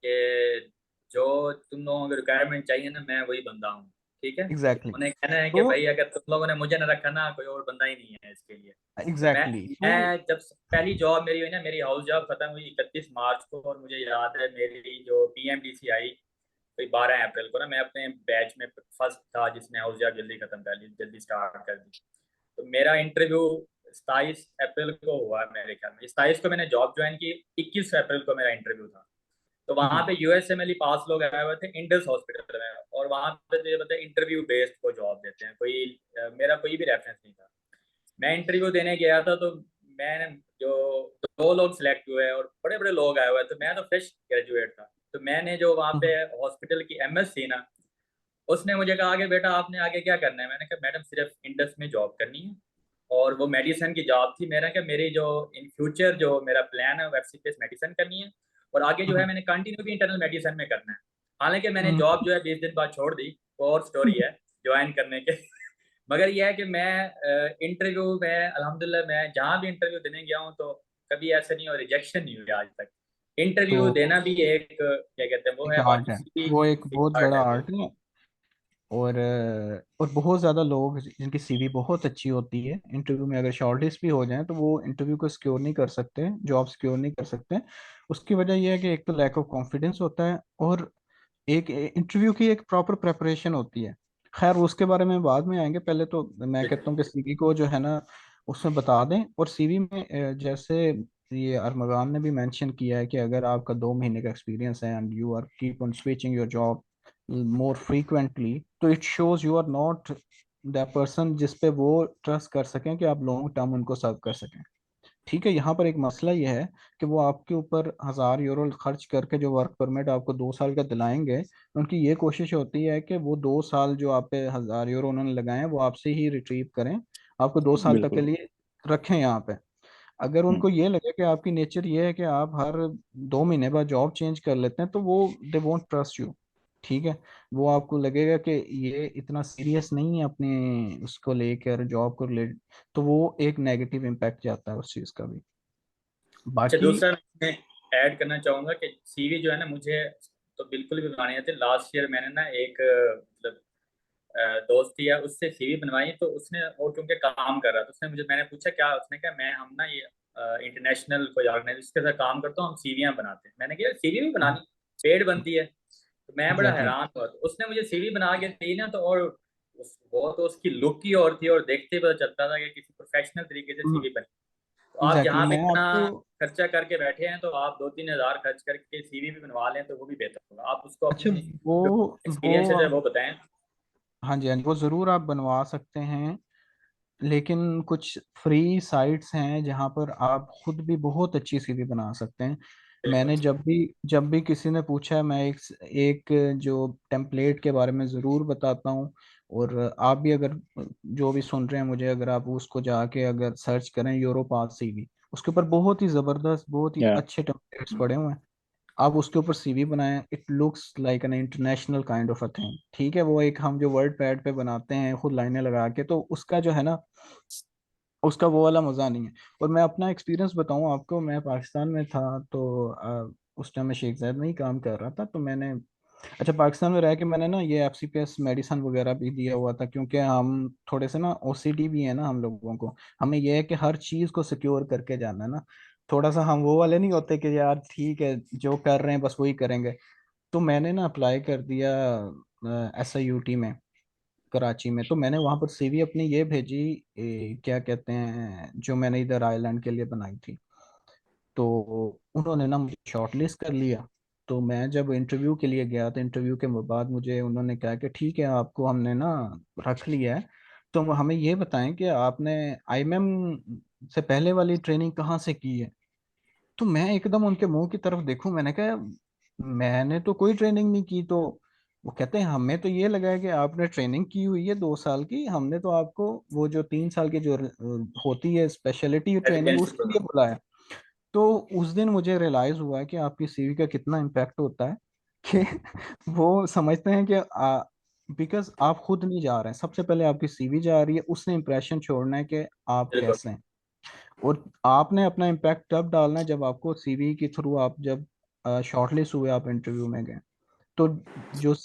A: कि जो तुम लोगों को रिक्वायरमेंट चाहिए ना, मैं वही बंदा हूँ। ठीक है।
B: एग्जैक्टली
A: उन्हें कहना है कि
B: तो
A: भाई अगर तुम लोगों ने मुझे ना रखा ना, कोई और बंदा ही नहीं है इसके लिए। तो मैं
B: एग्जैक्टली तो
A: मैं जब पहली जॉब मेरी हुई ना, मेरी हाउस जॉब खत्म हुई 31 मार्च को, और मुझे याद है मेरी जो पीएमडीसी आई कोई 12 अप्रैल को ना। मैं अपने बैच में फर्स्ट था जिसने हाउस जॉब जल्दी खत्म कर ली, जल्दी स्टार्ट कर दी। तो मेरा इंटरव्यू 27 अप्रैल को हुआ मेरे ख्याल में। 27 को मैंने जॉब ज्वाइन की, 21 अप्रैल को मेरा इंटरव्यू था। तो वहां पे यूएसएमएल पास लोग आए हुए थे इंडस हॉस्पिटल में, और वहां पे तुझे पता है इंटरव्यू बेस्ड को जॉब देते हैं। कोई मेरा कोई भी रेफरेंस नहीं था। मैं इंटरव्यू देने गया था, तो मैंने जो 2 लोग सिलेक्ट हुए और बड़े बड़े लोग आए हुए, तो मैं तो फ्रेश ग्रेजुएट था। तो मैंने जो वहाँ पे हॉस्पिटल की एमएस थी ना, उसने मुझे कहा कि बेटा आपने आगे क्या करना है। मैंने कहा मैडम सिर्फ इंडस में जॉब करनी है, और वो मेडिसिन की जॉब थी। मैंने कहा मेरी जो इन फ्यूचर जो मेरा प्लान है वो एफसीपीएस मेडिसिन करनी है, और आगे जो है मैंने कंटिन्यू भी इंटरनल मेडिसिन में करना है। हालांकि मैंने जॉब जो है 20 दिन बाद छोड़ दी, वो और स्टोरी है ज्वाइन करने के। मगर यह है कि मैं इंटरव्यू में अल्हम्दुलिल्लाह मैं जहाँ भी इंटरव्यू देने गया हूँ, तो कभी ऐसा नहीं, और रिजेक्शन नहीं हुई आज तक।
B: तो
A: इंटरव्यू देना भी एक क्या कहते हैं वो
B: एक
A: है, और
B: आर्ट है,
A: सीवी
B: वो एक
A: एक
B: बहुत
A: आर्ट
B: बड़ा
A: है
B: आर्ट है। और बहुत ज़्यादा लोग जिनकी सीवी बहुत अच्छी होती है, इंटरव्यू में अगर शॉर्टलिस्ट भी हो जाएं तो वो इंटरव्यू को सिक्योर नहीं कर सकते, जॉब सिक्योर नहीं कर सकते। उसकी वजह यह है कि एक तो लैक ऑफ कॉन्फिडेंस होता है, और एक इंटरव्यू की एक प्रॉपर प्रेपरेशन होती है। खैर उसके बारे में बाद में आएंगे, पहले तो मैं कहता हूँ कि सीवी को जो है ना उसमें बता दें। और सीवी में जैसे ये अरमगान ने भी मेंशन किया है कि अगर आपका 2 महीने का एक्सपीरियंस है and you are keep on switching your job more frequently, तो it shows you are not the person जिस पे वो ट्रस्ट कर सकें कि आप लॉन्ग टर्म उनको सर्व कर सकें। ठीक है, यहाँ पर एक मसला यह है कि वो आपके ऊपर 1,000 यूरो खर्च करके जो वर्क परमिट आपको 2 साल का दिलाएंगे, उनकी ये कोशिश होती है कि वो 2 साल जो आप पे 1,000 यूरो उन्होंने लगाए हैं वो आपसे ही रिट्रीव करें, आपको 2 साल तक के
C: बिल्कुल।
B: लिए रखें यहाँ पे। अगर
C: हम्म,
B: उनको ये लगे कि आपकी नेचर ये है कि आप हर 2 महीने बाद जॉब चेंज कर लेते हैं, तो वो दे वोंट ट्रस्ट यू। ठीक है, वो आपको लगेगा कि ये इतना सीरियस नहीं है अपने उसको लेकर, जॉब को ले, तो वो एक नेगेटिव इम्पैक्ट जाता है उस चीज़ का भी।
A: अच्छा,
B: बाकी
A: दूसरा मैं ऐड करना चाहूंगा कि सीवी जो है ना, मुझे तो बिल्कुल भी बनानी आती। लास्ट ईयर मैंने ना एक मतलब दोस्त थी यार, उससे सीवी बनवाई। तो उसने, वो क्योंकि काम कर रहा था, उसने मुझे, मैंने पूछा क्या, उसने कहा मैं हम ना ये इंटरनेशनल कोई ऑर्गेनाइजेशन के साथ काम करता हूँ, हम सीवियां बनाते हैं। मैंने कहा सीवी भी बनानी, पेड बनती है। तो मैं बड़ा
B: एग्जैक्टली
A: हैरान हुआ। तो उसने मुझे सीवी बना के दी ना, तो और वो तो उसकी लुक ही और थी, और देखते ही पता चलता था कि किसी प्रोफेशनल तरीके से सीवी बनी। तो आप
B: एग्जैक्टली
A: जहाँ पे
B: मैं
A: इतना
B: आपको
A: खर्चा करके बैठे हैं, तो आप 2-3 हज़ार खर्च करके सीवी भी बनवा लें तो वो भी बेहतर होगा। आप उसको
B: अच्छा
A: अपनी
B: वो
A: जो एक्सपीरियंसेस है
B: वो
A: वो बताएं।
B: हाँ जी, हाँ जी, वो ज़रूर आप बनवा सकते हैं, लेकिन कुछ फ्री साइट्स हैं जहाँ पर आप खुद भी बहुत अच्छी सीवी बना सकते हैं।
A: बिल्कुल।
B: मैंने जब भी किसी ने पूछा है, मैं एक जो टेम्पलेट के बारे में ज़रूर बताता हूँ। और आप भी अगर, जो भी सुन रहे हैं मुझे, अगर आप उसको जाके अगर सर्च करें यूरोपास सीवी, उसके ऊपर बहुत ही ज़बरदस्त, बहुत ही
C: या
B: अच्छे टेम्पलेट्स पड़े हुए हैं। आप उसके ऊपर सीवी बनाएं, it looks like an international kind of a thing. ठीक है, वो एक हम जो वर्ड पैड पे बनाते हैं खुद लाइनें लगा के, तो उसका जो है ना, उसका वो वाला मज़ा नहीं है। और मैं अपना एक्सपीरियंस बताऊं आपको, मैं पाकिस्तान में था तो उस टाइम मैं शेख जायद में ही काम कर रहा था। तो मैंने, अच्छा, पाकिस्तान में रह के मैंने ना ये एफसीपीएस मेडिसिन वगैरह भी दिया हुआ था, क्योंकि हम थोड़े से ना ओसीडी भी है ना हम लोगों को। हमें ये है कि हर चीज़ को सिक्योर करके जाना है ना। थोड़ा सा हम वो वाले नहीं होते कि यार ठीक है जो कर रहे हैं बस वही करेंगे। तो मैंने ना अप्लाई कर दिया SIUT में, कराची में। तो मैंने वहां पर सीवी अपनी ये भेजी, क्या कहते हैं, जो मैंने इधर आयरलैंड के लिए बनाई थी। तो उन्होंने ना मुझे शॉर्टलिस्ट कर लिया। तो मैं जब इंटरव्यू के लिए गया तो इंटरव्यू के बाद मुझे उन्होंने कहा कि ठीक है, आपको हमने ना रख लिया है, तो हमें ये बताएं कि आपने IMM से पहले वाली ट्रेनिंग कहाँ से की है। तो मैं एकदम उनके मुंह की तरफ देखूं, मैंने कहा मैंने तो कोई ट्रेनिंग नहीं की। तो वो कहते हैं हमें तो ये लगा है कि आपने ट्रेनिंग की हुई है 2 साल की, हमने तो आपको वो जो 3 साल की जो होती है स्पेशलिटी ट्रेनिंग
A: रेजिडेंसी
B: उसके लिए
A: प्रोग्राम।
B: बुलाया। तो उस दिन मुझे रियलाइज हुआ कि आपकी सीवी का कितना इम्पैक्ट होता है, कि वो समझते हैं कि बिकॉज आप खुद नहीं जा रहे हैं, सबसे पहले आपकी सीवी जा रही है, उसने इंप्रेशन छोड़ना है कि आप
A: बिल्कुल।
B: कैसे हैं। और आपने अपना इम्पैक्ट तब डालना है जब आपको सीवी के थ्रू, आप जब शॉर्टलिस्ट हुए, आप इंटरव्यू में गए। तो जो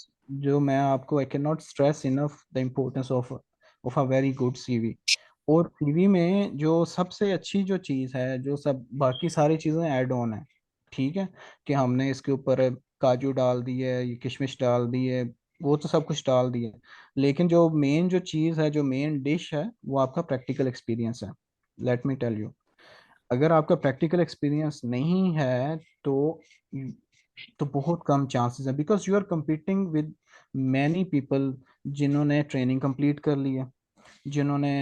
B: जो मैं आपको, I can not stress enough the importance of a very good CV. और सीवी में जो सबसे अच्छी जो चीज़ है, जो सब बाकी सारी चीज़ें ऐड ऑन है, ठीक है, कि हमने इसके ऊपर काजू डाल दिए, ये किशमिश डाल दिए, वो तो सब कुछ डाल दिए, लेकिन जो मेन जो चीज़ है, जो मेन डिश है, वो आपका प्रैक्टिकल एक्सपीरियंस है। लेट मी टेल यू, अगर आपका प्रैक्टिकल एक्सपीरियंस नहीं है तो तो बहुत कम चांसेस है, because you are competing with many people जिन्होंने ट्रेनिंग कंप्लीट कर ली है,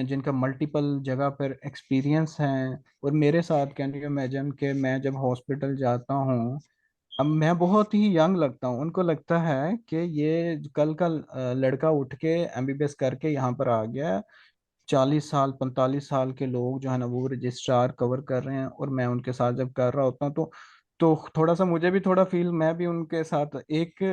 B: जिनका मल्टीपल जगह पर एक्सपीरियंस है। और मेरे साथ कैन यू इमेजिन कि मैं जब हॉस्पिटल जाता हूँ, अब मैं बहुत ही यंग लगता हूँ, उनको लगता है कि ये कल का लड़का उठ के MBBS करके यहाँ पर आ गया। 40 साल 45 साल के लोग जो है ना वो रजिस्ट्रार कवर कर रहे हैं, और मैं उनके साथ जब कर रहा होता हूँ तो थोड़ा सा मुझे भी थोड़ा फील, मैं भी उनके साथ एक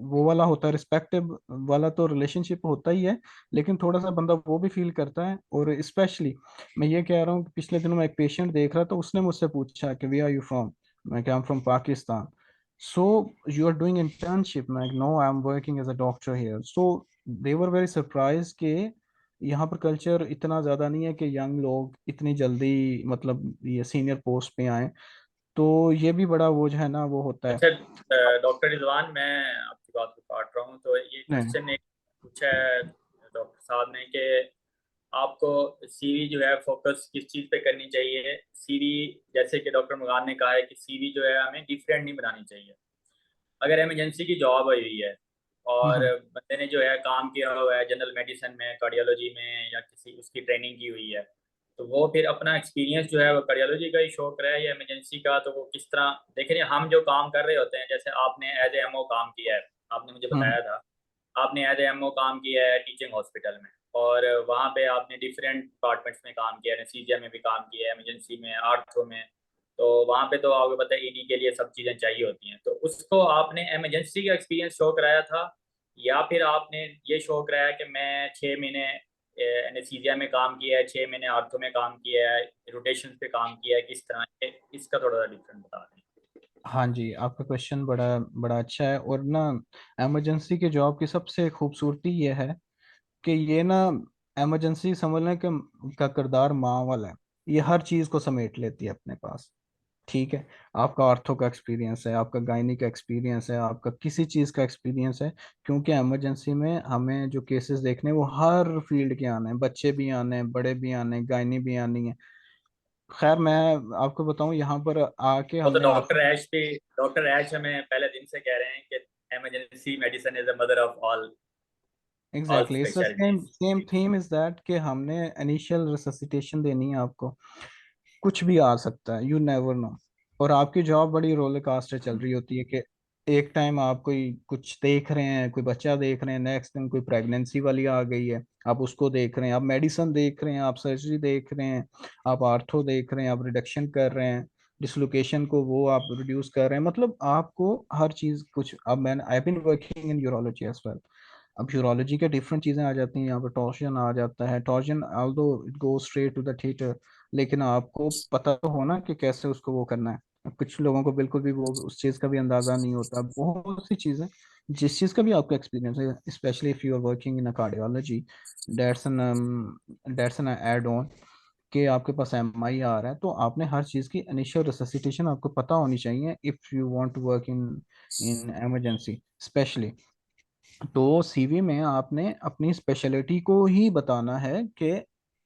B: वो वाला होता है, रिस्पेक्टिव वाला तो रिलेशनशिप होता ही है, लेकिन थोड़ा सा बंदा वो भी फील करता है। और स्पेशली मैं ये कह रहा हूँ कि पिछले दिनों मैं एक पेशेंट देख रहा था, उसने मुझसे पूछा कि वे आर यू फ्रॉम, मैं क्या, from Pakistan. So you are doing internship, मैं no I am working as a doctor here. So they were very surprise के यहाँ पर कल्चर इतना ज़्यादा नहीं है कि यंग लोग इतनी जल्दी मतलब ये सीनियर पोस्ट पे आए। तो ये भी बड़ा वो जो है ना वो होता है।
A: अच्छा, डॉक्टर रिजवान, मैं आपकी बात को काट रहा हूँ, तो ये
B: नहीं।
A: क्वेश्चन एक पूछा है डॉक्टर साहब ने कि आपको सीवी जो है फोकस किस चीज़ पे करनी चाहिए। सीवी, जैसे कि डॉक्टर मुगान ने कहा है कि सीवी जो है हमें डिफरेंट नहीं बनानी चाहिए। अगर इमरजेंसी की जॉब आई हुई है और
B: हम्म।
A: बंदे ने जो है काम किया हुआ है जनरल मेडिसिन में, कार्डियोलॉजी में, या किसी उसकी ट्रेनिंग की हुई है, तो वो फिर अपना एक्सपीरियंस जो है वो कार्डियोलॉजी का ही शो करे या इमरजेंसी का, तो वो किस तरह देखिए, हम जो काम कर रहे होते हैं, जैसे आपने एज ए एमओ काम किया है, आपने मुझे
B: हम्म।
A: बताया था, आपने एज ए एमओ काम किया है टीचिंग हॉस्पिटल में, और वहाँ पे आपने डिफरेंट डिपार्टमेंट्स में काम किया है, एनेस्थीसिया में भी काम किया है, इमरजेंसी में, आर्थो में। तो वहाँ पे तो आपको पता है ED के लिए सब चीज़ें चाहिए होती हैं, तो उसको आपने इमरजेंसी का एक्सपीरियंस शो कराया था, या फिर आपने ये शो कराया कि मैं 6 महीने एनेस्थीसिया में काम किया है, 6 महीने आर्थो में काम किया है, रोटेशन पे काम किया है, किस तरह इसका थोड़ा सा डिफरेंट बता दें।
B: हाँ जी, आपका क्वेश्चन बड़ा बड़ा अच्छा है। और ना इमरजेंसी के जॉब की सबसे खूबसूरती ये है कि ये ना, इमरजेंसी समझ लें कि का किरदार माँ वाला है, ये हर चीज़ को समेट लेती है अपने पास। ठीक है, आपका आर्थो का एक्सपीरियंस है, आपका गायनी का एक्सपीरियंस है, आपका किसी चीज़ का एक्सपीरियंस है, क्योंकि इमरजेंसी में हमें जो केसेस देखने हैं वो हर फील्ड के आने हैं, बच्चे भी आने हैं, बड़े भी आने हैं, गायनी भी आनी है। खैर मैं आपको बताऊं, यहाँ पर आके
A: वो तो
B: हमने आर्थो,
A: डॉक्टर ऐश हमें पहले दिन से कह रहे हैं कि emergency medicine is the mother of all. All
B: exactly, it's the same
A: specialities.
B: Same theme is that कि हमने इनिशियल रिससिटेशन देनी है आपको। कुछ भी आ सकता है, यू नेवर नो। और आपकी जॉब बड़ी रोलर कास्टर चल रही होती है कि एक टाइम आप कोई कुछ देख रहे हैं, कोई बच्चा देख रहे हैं, नेक्स्ट टाइम कोई प्रेगनेंसी वाली आ गई है, आप उसको देख रहे हैं, आप मेडिसिन देख रहे हैं, आप सर्जरी देख रहे हैं, आप आर्थो देख रहे हैं, आप रिडक्शन कर रहे हैं, डिसलोकेशन को वो आप रिड्यूस कर रहे हैं। मतलब आपको हर चीज कुछ, अब मैंने I been working in urology as well. अब यूरोलॉजी के डिफरेंट चीजें आ जाती हैं यहाँ पर, टॉर्जन आ जाता है, torsion although it go straight to the theatre, लेकिन आपको पता तो होना कि कैसे उसको वो करना है। अब कुछ लोगों को बिल्कुल भी वो उस चीज का भी अंदाजा नहीं होता, बहुत सी चीजें। जिस चीज का भी आपको एक्सपीरियंस है, specially if you are working in a cardiology, that's an add on कि आपके पास एमआई आ रहा है, तो आपने हर चीज की इनिशियल रिससिटेशन आपको पता होनी चाहिए if you want to work in in emergency specially. तो सीवी में आपने अपनी स्पेशलिटी को ही बताना है कि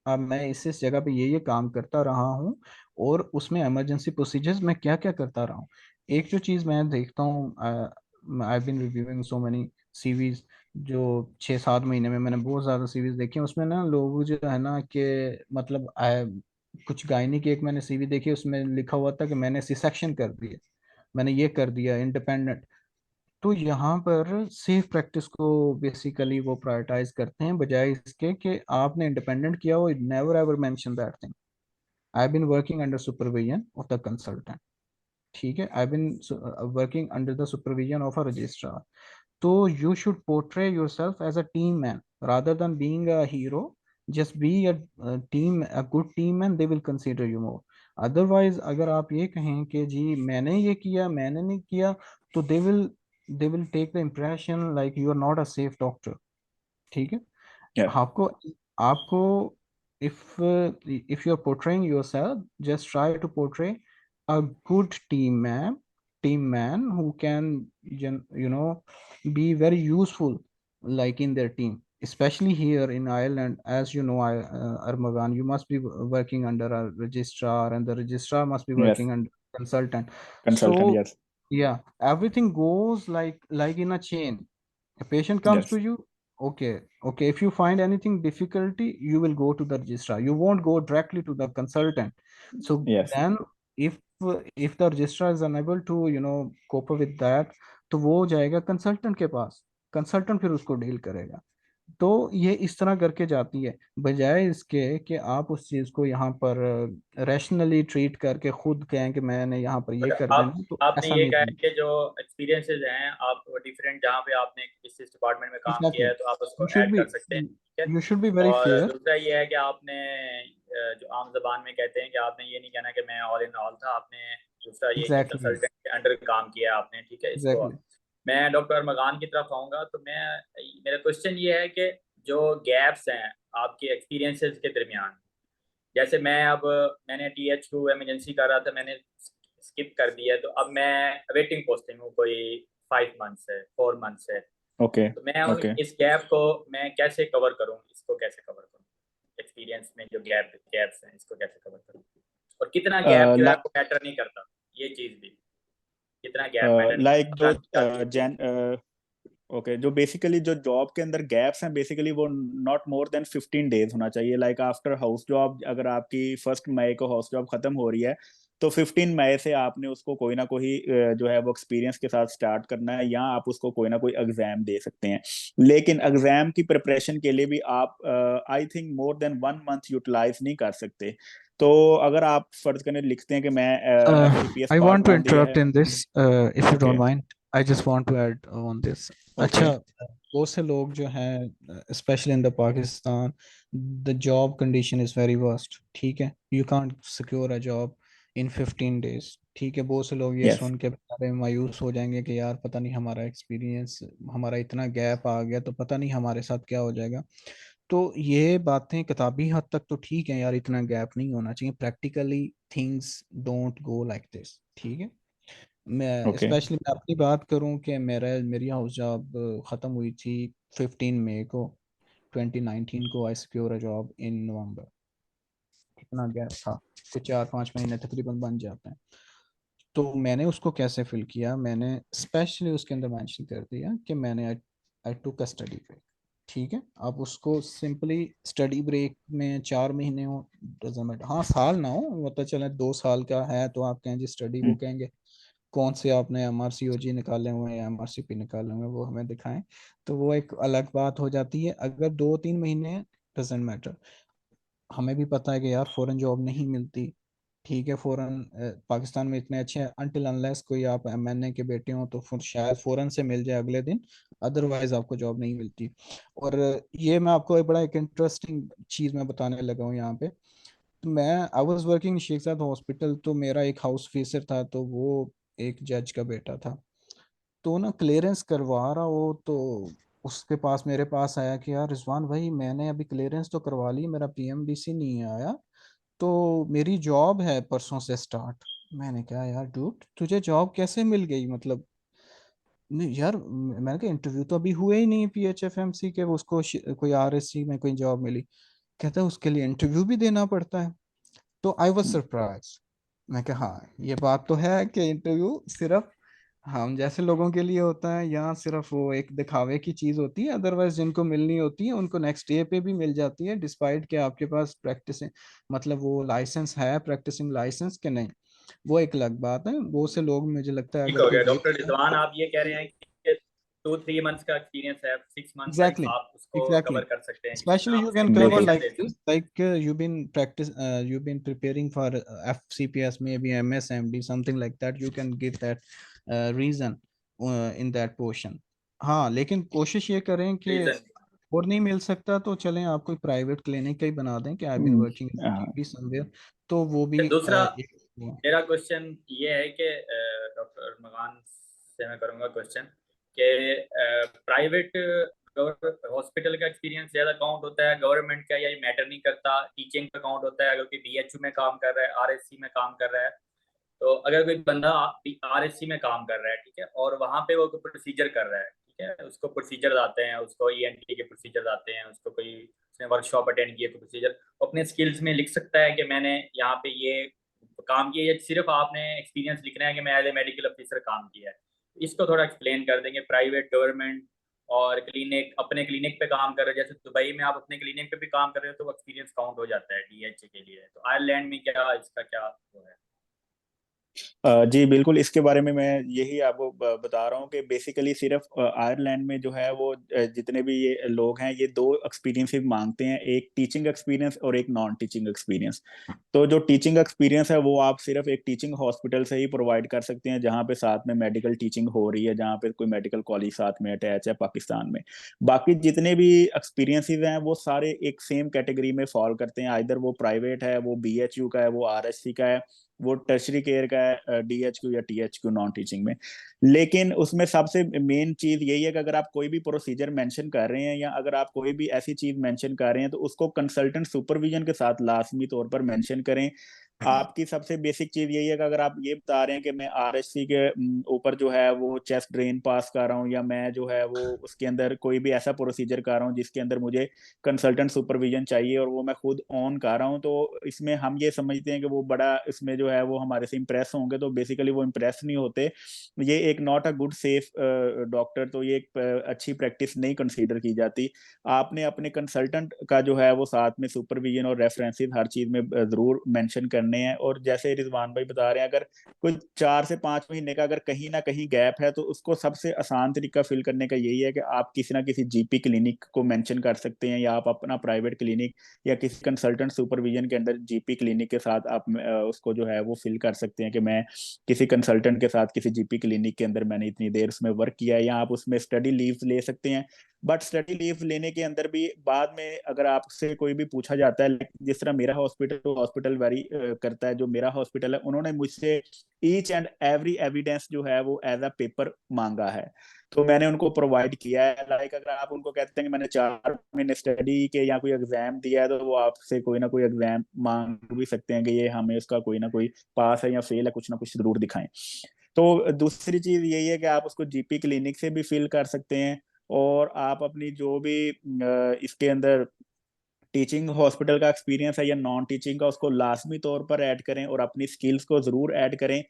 B: अब मैं इस जगह पे ये काम करता रहा हूँ, और उसमें इमरजेंसी प्रोसीजर्स मैं क्या क्या करता रहा हूँ। एक जो चीज़ मैं देखता हूँ, I been reviewing so many CVs, जो 6-7 महीने में मैंने बहुत ज़्यादा सीवीज देखी हैं, उसमें ना लोग जो है ना कि मतलब कुछ गायनी की एक मैंने सीवी देखी, उसमें लिखा हुआ था कि मैंने सी सेक्शन कर दिया, मैंने ये कर दिया इंडिपेंडेंट। तो यहाँ पर सेफ प्रैक्टिस को बेसिकली वो प्रायोरिटाइज करते हैं, बजाय इसके कि आपने इंडिपेंडेंट किया हो। Never ever mention that thing, I been working under supervision of the consultant. ठीक है, I been working under the supervision of a registrar. तो you should portray yourself as a team man rather than being a hero. Just be a good team man, they will consider you more. Otherwise अगर आप ये कहें कि जी मैंने ये किया, मैंने नहीं किया, तो they will take the impression like you are not a safe doctor. ठीक है।
C: Yeah.
B: आपको आपको if if you are portraying yourself, just try to portray a good team man who can be very useful, like in their team, especially here in Ireland. As you know, Armagan, you must be working under a registrar, and the registrar must be
C: Yes.
B: working under consultant.
C: Consultant.
B: So
C: Yes.
B: yeah, everything goes like in a chain. A patient comes to
C: Yes.
B: you. Okay, if you find anything difficulty, you will go to the registrar, you won't go directly to the consultant. So
C: Yes.
B: then if if the registrar is unable to cope up with that, तो वो जाएगा consultant के पास, consultant फिर उसको deal करेगा। तो ये इस तरह करके जाती है, बजाय इसके कि आप उस चीज को यहाँ पर रैशनली ट्रीट करके खुद कहें कि मैंने यहाँ पर ये
A: बट
B: कर
A: आप
B: देना, तो
A: आपने
B: ऐसा
A: ये
B: नहीं
A: कहा है
B: करना।
A: कि जो एक्सपीरियंसेस हैं आप डिफरेंट, जहाँ पे आपने इस डिपार्टमेंट में काम किया
B: एग्जैक्टली,
A: है तो आप उसको
B: यू शुड
A: ऐड
B: बी
A: कर सकते हैं, ठीक है।
B: यू शुड बी वेरी
A: और
B: फेयर।
A: दूसरा ये है कि आपने जो आम जबान में कहते हैं कि आपने ये नहीं कहना कि मैं ऑल इन ऑल था, आपने दूसरा ये कि
B: एग्जैक्टली,
A: कंसल्टेंट के अंडर काम किया आपने, ठीक है। इसको
B: एग्जैक्टली।
A: मैं डॉक्टर मगान की तरफ आऊँगा, तो मैं मेरा क्वेश्चन ये है कि जो गैप्स हैं आपके एक्सपीरियंसेस के दरमियान, जैसे मैंने THQ इमरजेंसी कर रहा था, मैंने स्किप कर दिया, तो अब मैं वेटिंग पोस्टिंग हूँ कोई 5 मंथ्स है, 4 मंथ्स है।
C: Okay.
A: तो मैं
C: Okay.
A: इस गैप को मैं कैसे कवर करूँ, इसको कैसे कवर करूँ, एक्सपीरियंस में जो गैप्स हैं इसको कैसे कवर करूँ, और कितना गैप जो है
C: Like
A: वो मैटर नहीं करता, ये चीज़ भी, कितना गैप मैटर नहीं
C: like
A: करता,
C: जो
A: 15 दिन 20 दिन।
C: जैन ओके, जो बेसिकली जो जॉब के अंदर गैप्स हैं बेसिकली वो नॉट मोर देन 15 डेज होना चाहिए। लाइक आफ्टर हाउस जॉब, अगर आपकी 1 मई को हाउस जॉब खत्म हो रही है तो 15 मई से आपने उसको कोई ना कोई जो है वो एक्सपीरियंस के साथ स्टार्ट करना है, या आप उसको कोई ना कोई एग्जाम दे सकते हैं। लेकिन एग्जाम की प्रिपरेशन के लिए भी आप I think more than 1 month utilise नहीं कर सकते। तो अगर आप फर्ज करने लिखते हैं कि मैं FLPS
B: I
C: part
B: want to
C: 1 दिया
B: interrupt
C: है।
B: in this, if you
C: okay.
B: don't mind. I just want to add on this.
C: Okay.
B: अच्छा, बहुत से लोग जो हैं, especially in the Pakistan, the job condition is very worst. ठीक है, you can't secure a job in 15 days. ठीक है, बहुत से लोग ये
C: यस।
B: सुन के बेचारे मायूस हो जाएंगे कि यार पता नहीं हमारा एक्सपीरियंस, हमारा इतना गैप आ गया तो पता नहीं हमारे साथ क्या हो जाएगा। तो ये बातें किताबी हद तक तो ठीक है यार, इतना गैप नहीं होना चाहिए, practically things don't go like this. ठीक है, मैं
C: ओके।
B: स्पेशली मैं अपनी बात करूं कि मेरी हाउस जॉब ख़त्म हुई थी 15 मई को, 2019 को I secure a job in नवंबर। कितना गैप था, कुछ 4-5 महीने तकरीबन बन जाते हैं। तो मैंने उसको कैसे फिल किया, मैंने स्पेशली उसके अंदर मेंशन कर दिया कि मैंने आई टुक अ स्टडी ब्रेक। ठीक है, आप उसको सिंपली स्टडी ब्रेक में 4 महीने हो, डजंट मैटर, हाँ साल ना हो, पता चले 2 साल का है तो आप कहें जी स्टडी, वो कहेंगे कौन से आपने MRCOG निकाले हुए हैं, MRCP निकाले हुए हैं, वो हमें दिखाएं, तो वो एक अलग बात हो जाती है। अगर 2-3 महीने, डजेंट मैटर। हमें भी पता है कि यार फॉरेन जॉब नहीं मिलती, ठीक है, फॉरेन पाकिस्तान में इतने अच्छे हैं, अनटिल अनलेस कोई आप MNA के बेटे हो तो फिर शायद फॉरेन से मिल जाए अगले दिन, अदरवाइज आपको जॉब नहीं मिलती। और ये मैं आपको एक इंटरेस्टिंग चीज़ मैं बताने लगा हूँ यहाँ पे। तो मैं I was working Sheikh Saad hospital, तो मेरा एक हाउस ऑफिसर था, तो वो एक जज का बेटा था, तो ना क्लियरेंस करवा रहा हो, तो उसके पास मेरे पास आया कि यार रिजवान भाई, मैंने अभी क्लियरेंस तो करवा ली, मेरा PMDC नहीं आया, तो मेरी जॉब है परसों से स्टार्ट। मैंने कहा यार डूड, तुझे जॉब कैसे मिल गई, मतलब नहीं यार, मैंने कहा इंटरव्यू तो अभी हुए ही नहीं PHFMC के, वो उसको कोई RSC में कोई जॉब मिली। कहता है उसके लिए इंटरव्यू भी देना पड़ता है। तो आई वॉज सरप्राइज। मैं कहा हाँ, ये बात तो है कि इंटरव्यू सिर्फ हम जैसे लोगों के लिए होता है, यहाँ सिर्फ वो एक दिखावे की चीज होती है, अदरवाइज जिनको मिलनी होती है उनको नेक्स्ट डे पे भी मिल जाती है, डिस्पाइट कि आपके पास प्रैक्टिस, मतलब वो लाइसेंस है, प्रैक्टिसिंग लाइसेंस के नहीं, वो एक अलग बात है। वो से लोग, मुझे लगता है
A: ठीक
B: अगर
A: हो
B: कोई
A: गया
B: देख
A: डॉक्टर
B: रहा है।
A: रिजवान, आप ये कह रहे हैं कि 2-3 मंथ्स का एक्सपीरियंस है, 6 मंथ्स तक
B: एग्जैक्टली,
A: आप उसको
B: एग्जैक्टली,
A: कवर कर सकते हैं जिसमें
B: especially
A: आप
B: you
A: अपनी
B: can cover
C: बिल्कुल
A: एप्लीकेशन
B: like
A: दे
B: this,
A: सकते
B: like you've been preparing for FCPS, maybe MSMD, something like that, you can give that reason in that portion। हाँ, लेकिन कोशिश ये करें
A: हैं।
B: कि
A: रीजन
B: और नहीं मिल सकता तो चलें आप कोई प्राइवेट क्लिनिक का ही बना दें कि आई बीन वर्किंग भी समवेयर, तो वो भी
A: दूसरा
B: एक
A: मेरा क्वेश्चन ये है कि डॉक्टर मगान से मैं करूँगा क्वेश्चन कि प्राइवेट हॉस्पिटल का एक्सपीरियंस ज़्यादा काउंट होता है, गवर्नमेंट का, या ये मैटर नहीं करता, टीचिंग का काउंट होता है? अगर कोई BHU में काम कर रहा है, RSC में काम कर रहा है, तो अगर कोई बंदा RSC में काम कर रहा है, ठीक है, और वहाँ पे वो प्रोसीजर कर रहा है, ठीक है, उसको प्रोसीजर आते हैं, उसको ENT के प्रोसीजर आते हैं, उसको कोई उसने वर्कशॉप अटेंड किया, प्रोसीजर अपने स्किल्स में लिख सकता है कि मैंने यहाँ पे ये काम किया, या सिर्फ आपने एक्सपीरियंस लिखना है कि मैं एज ए मेडिकल ऑफिसर काम किया है? इसको थोड़ा एक्सप्लेन कर देंगे। प्राइवेट, गवर्नमेंट और क्लिनिक, अपने क्लिनिक पे काम कर रहे हैं, जैसे दुबई में आप अपने क्लिनिक पे भी काम कर रहे हो तो वो एक्सपीरियंस काउंट हो जाता है DHA के लिए, तो आयरलैंड में क्या इसका क्या वो है?
C: जी बिल्कुल, इसके बारे में मैं यही आपको बता रहा हूँ कि बेसिकली सिर्फ आयरलैंड में जो है वो जितने भी ये लोग हैं ये दो एक्सपीरियंस मांगते हैं, एक टीचिंग एक्सपीरियंस और एक नॉन टीचिंग एक्सपीरियंस। तो जो टीचिंग एक्सपीरियंस है वो आप सिर्फ एक टीचिंग हॉस्पिटल से ही प्रोवाइड कर सकते हैं जहाँ पे साथ में मेडिकल टीचिंग हो रही है, जहाँ पे कोई मेडिकल कॉलेज साथ में अटैच है पाकिस्तान में। बाकी जितने भी एक्सपीरियंसेस हैं वो सारे एक सेम कैटेगरी में फॉल करते हैं, आइदर वो प्राइवेट है, वो BHU का है, वो RSC का है, वो टर्शरी केयर का है, DHQ या THQ नॉन टीचिंग में। लेकिन उसमें सबसे मेन चीज यही है कि अगर आप कोई भी प्रोसीजर मेंशन कर रहे हैं या अगर आप कोई भी ऐसी चीज मेंशन कर रहे हैं तो उसको कंसल्टेंट सुपरविजन के साथ लाजमी तौर पर मेंशन करें। आपकी सबसे बेसिक चीज यही है कि अगर आप ये बता रहे हैं कि मैं RSC के ऊपर जो है वो चेस्ट ड्रेन पास कर रहा हूँ, या मैं जो है वो उसके अंदर कोई भी ऐसा प्रोसीजर कर रहा हूँ जिसके अंदर मुझे कंसल्टेंट सुपरविजन चाहिए और वो मैं खुद ऑन कर रहा हूँ, तो इसमें हम ये समझते हैं कि वो बड़ा इसमें जो है वो हमारे से इम्प्रेस होंगे, तो बेसिकली वो इम्प्रेस नहीं होते। ये एक not a good safe doctor, तो ये एक अच्छी प्रैक्टिस नहीं कंसीडर की जाती। आपने अपने कंसल्टेंट का जो है वो साथ में सुपरविजन और रेफरेंसेस हर चीज में जरूर मेंशन करने हैं। और जैसे रिजवान भाई बता रहे हैं, अगर कोई 4 से 5 महीने का अगर कहीं ना कहीं गैप है तो उसको सबसे आसान तरीका फिल करने का यही है कि आप किसी ना किसी GP क्लिनिक को मेंशन कर सकते हैं, या आप अपना प्राइवेट क्लिनिक या किसी कंसल्टेंट सुपरविजन के अंदर GP क्लिनिक के साथ आप उसको जो है वो फिल कर सकते हैं कि मैं किसी कंसल्टेंट के साथ किसी GP क्लिनिक के अंदर मैंने इतनी देर उसमें वर्क किया है, या आप उसमें स्टडी लीव ले सकते हैं। बट स्टडी लीव लेने के अंदर भी बाद में अगर आपसे कोई भी पूछा जाता है, जिस तरह मेरा हॉस्पिटल वेरी करता है, जो मेरा हॉस्पिटल है उन्होंने मुझसे ईच एंड एवरी एविडेंस जो है वो एज अ पेपर मांगा है, तो मैंने उनको प्रोवाइड किया है। लाइक अगर आप उनको कहते हैं कि मैंने 4 महीने स्टडी के या कोई एग्जाम दिया है, तो वो आपसे कोई ना कोई एग्जाम मांग भी सकते हैं कि ये हमें उसका कोई ना कोई पास है या फेल है, कुछ ना कुछ जरूर दिखाएं। तो दूसरी चीज यही है कि आप उसको GP क्लिनिक से भी फिल कर सकते हैं, और आप अपनी जो भी इसके अंदर टीचिंग हॉस्पिटल का एक्सपीरियंस है या नॉन टीचिंग का, उसको लाजमी तौर पर ऐड करें और अपनी स्किल्स को जरूर ऐड करें।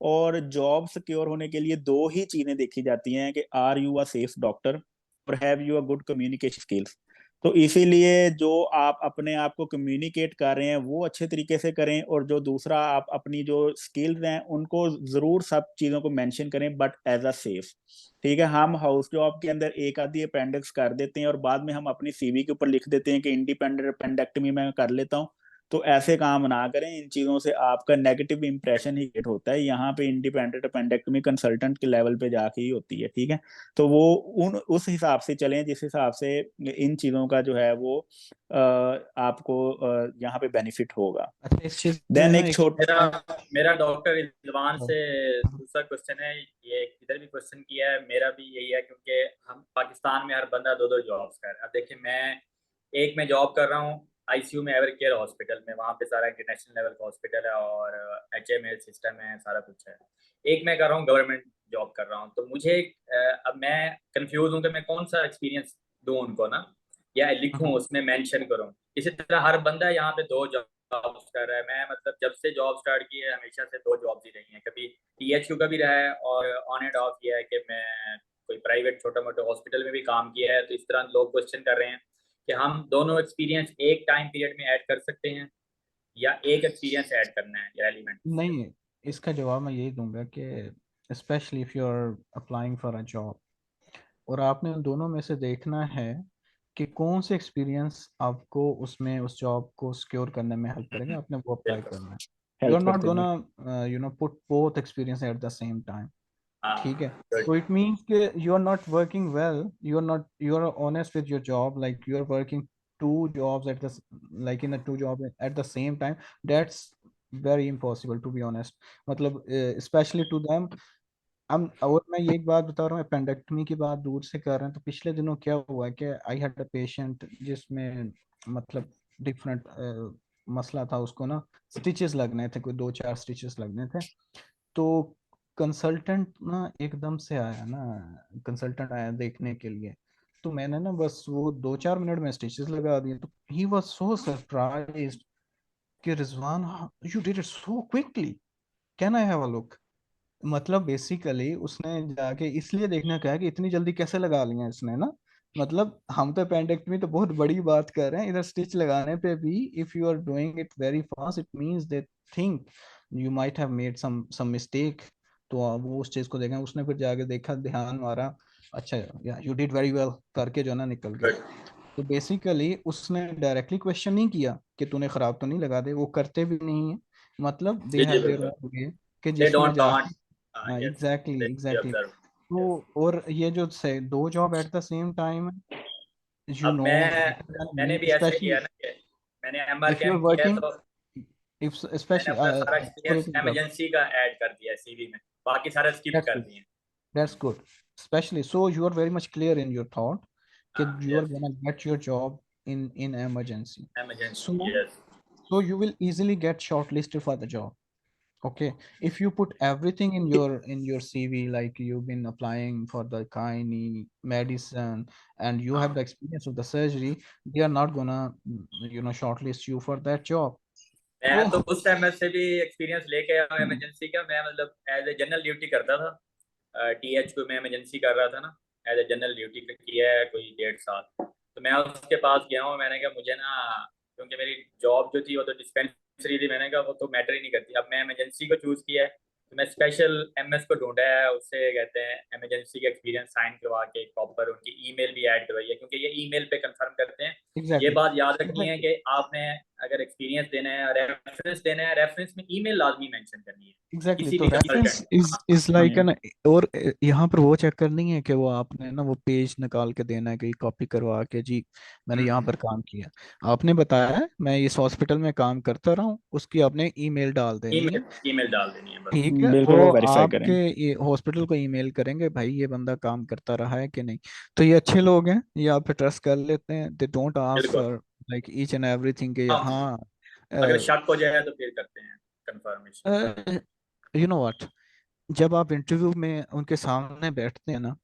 C: और जॉब सिक्योर होने के लिए दो ही चीजें देखी जाती हैं कि are you a safe doctor, और have you a good communication skills. तो इसीलिए जो आप अपने आप को कम्युनिकेट कर रहे हैं वो अच्छे तरीके से करें, और जो दूसरा आप अपनी जो स्किल्स हैं उनको जरूर सब चीजों को मेंशन करें, बट एज अ सेफ। ठीक है, हम हाउस जॉब के अंदर एक आधी अपेंडिक्स कर देते हैं और बाद में हम अपनी सीवी के ऊपर लिख देते हैं कि इंडिपेंडेंट अपेंडेक्टमी मैं कर लेता हूँ। तो ऐसे काम ना करें, इन चीजों से आपका नेगेटिव इंप्रेशन ही क्रिएट होता है। यहाँ पे इंडिपेंडेंट अपेंडेक्टमी कंसल्टेंट के लेवल पे जाके ही होती है। ठीक है, तो वो उस हिसाब से चलें जिस हिसाब से इन चीजों का जो है वो आपको यहाँ पे बेनिफिट होगा।
B: अच्छा, इस चीज में
C: देन
B: ना
C: एक
B: एक
C: छोटा
A: मेरा डॉक्टर रिजवान से दूसरा क्वेश्चन है, ये इधर भी क्वेश्चन किया है, मेरा भी यही है, क्योंकि हम पाकिस्तान में हर बंदा दो दो जॉब्स कर रहा है। अब देखिए, मैं जॉब कर रहा हूँ आईसीयू में, एवर केयर हॉस्पिटल में, वहाँ पे सारा इंटरनेशनल लेवल का हॉस्पिटल है और HML सिस्टम है, सारा कुछ है। एक मैं कर रहा हूँ गवर्नमेंट जॉब कर रहा हूँ, तो मुझे अब मैं कंफ्यूज हूँ कि मैं कौन सा एक्सपीरियंस दूँ उनको ना, या लिखूँ उसमें मेंशन करूँ। इसी तरह हर बंदा यहाँ पे दो जॉब्स कर रहा है। मैं मतलब जब से जॉब स्टार्ट की है हमेशा से दो जॉब्स ही रही हैं, कभी THU का भी रहा है और ऑन एंड ऑफ किया है कि मैं कोई प्राइवेट छोटा मोटा हॉस्पिटल में भी काम किया है। तो इस तरह लोग क्वेश्चन कर रहे हैं कि हम दोनों एक्सपीरियंस एक टाइम पीरियड में ऐड कर सकते हैं या एक एक्सपीरियंस ऐड करना है या एलिमेंट।
B: नहीं, इसका जवाब मैं यही दूंगा कि specially if you are applying for a job और आपने उन दोनों में से देखना है कि कौन से एक्सपीरियंस आपको उसमें उस जॉब को सिक्योर करने में हेल्प करेगा, आपने वो अप्लाई
A: बिल्कुल।
B: करना है। यू आर
C: हेल्प
B: नॉट
C: करते हैं।
B: Gonna put both experience at the same time.
A: हाँ,
B: ठीक है,
A: good.
B: तो इट मीन्स कि you are not working well, you are honest with your job, like you are working two jobs at the like in a two job at the same time. That's very impossible to be honest. मतलब especially to them. हम, और मैं ये एक बात बता रहा हूँ, अपेंडेक्टमी की बात दूर से कर रहे हैं, तो पिछले दिनों क्या हुआ कि आई हैड अ पेशेंट जिसमें मतलब डिफरेंट मसला था, उसको ना स्टिचेस लगने थे, कोई 2-4 स्टिचेस लगने थे। तो कंसल्टेंट ना एकदम से आया ना, कंसल्टेंट आया देखने के लिए, तो मैंने ना बस वो 2-4 मिनट में स्टिचेस लगा दिए। तो ही वाज सो सरप्राइज्ड कि Rizwan, you did it so quickly, can I have a look. मतलब बेसिकली उसने जाके इसलिए देखना कहा कि इतनी जल्दी कैसे लगा लिया इसने ना। मतलब हम तो अपेंडेक्टमी तो बहुत बड़ी बात कर रहे हैं, इधर स्टिच लगाने पे भी if you are doing it very fast it means they think you might have made some mistake. तो वो उस चीज को देखा, उसने फिर जाके देखा, ध्यान मारा, अच्छा या यू डिड वेरी वेल करके जो ना निकल गया।
A: Good.
B: तो बेसिकली उसने डायरेक्टली क्वेश्चन नहीं किया कि तूने खराब तो नहीं लगा दे, वो करते भी नहीं है। मतलब दे
A: जी जी
B: हैव देयर
A: बिल्कुल।
B: ओन वे कि
A: दे
B: जिसमें
A: डोंट
B: जाके,
A: वांट। हाँ,
B: हाँ
A: yes,
B: exactly
A: they
B: exactly.
A: Observe. Yes.
B: तो और ये जो से दो job eight the same time, you
A: अब
B: नो बेटर देन
A: मैंने
B: मी,
A: भी ऐसे किया
B: स्पेशली
A: ना कि मैंने MR
B: if you are
A: camp किया है,
B: वर्किंग,
A: तो
B: इफ
A: मैंने
B: स्पेशली
A: अपना सारा
B: कोई
A: एक्सपीरियंस
B: भी,
A: इमरजेंसी का ऐड कर दिया है CV में, बाकी सारे स्किप
B: दैट्स
A: कर
B: गुड,
A: दिए।
B: that's good. Especially so you are very much clear in your thought that
A: हाँ,
B: you are
A: yes.
B: gonna get your job in emergency.
A: Emergency,
B: So
A: yes.
B: so you will easily get shortlisted for the job. Okay, if you put everything in your CV, like you've been applying for the gynae medicine and you have
A: हाँ,
B: the experience of the surgery, they are not gonna shortlist you for that job.
A: मैं
B: तो
A: तो उस time से भी experience लेके आया हूँ इमरजेंसी का। मैं मतलब एज ए जनरल ड्यूटी करता था, THU में इमरजेंसी कर रहा था ना, एज ए जनरल ड्यूटी किया है कोई 1.5 साल। तो मैं उसके पास गया हूँ, मैंने कहा मुझे ना, क्योंकि मेरी जॉब जो थी वो तो डिस्पेंसरी थी, मैंने कहा वो तो मैटर ही नहीं करती। अब मैं इमरजेंसी को चूज किया है, तो मैं स्पेशल MS को ढूंढा है, उससे कहते हैं इमरजेंसी का एक्सपीरियंस साइन करवा के प्रॉपर उनकी ईमेल भी ऐड करवाई है, क्योंकि ये ईमेल पे कंफर्म करते हैं। ये
B: एग्जैक्टली
A: बात याद रखनी है
B: एग्जैक्टली
A: कि आपने अगर एक्सपीरियंस देना है, रेफरेंस देना है, रेफरेंस में ईमेल लाजमी मेंशन करनी है
B: एग्जैक्टली।
A: किसी
B: तो
A: भी
B: reference
A: consultant.
B: Is like an, और यहाँ पर वो चेक करनी है कि वो आपने ना वो पेज निकाल के देना है कि कॉपी करवा के, जी मैंने यहाँ पर काम किया, आपने बताया है मैं इस हॉस्पिटल में काम करता रहा हूँ, उसकी आपने ईमेल डाल देनी है।
A: ईमेल ईमेल डाल देनी है बस।
B: ठीक है,
C: बिल्कुल,
B: वो
C: वो वेरीफाई
B: आपके
C: करें।
B: ये हॉस्पिटल को ईमेल करेंगे, भाई ये बंदा काम करता रहा है कि नहीं। तो ये अच्छे लोग हैं, ये आप पे ट्रस्ट कर लेते हैं, दे डोंट आस्क
A: बिल्कुल।
B: For like each and everything के
A: हाँ,
B: हाँ।
A: अगर शक हो जाए तो फिर करते हैं कंफर्मेशन।
B: यू नो व्हाट, जब आप इंटरव्यू में उनके सामने बैठते हैं ना,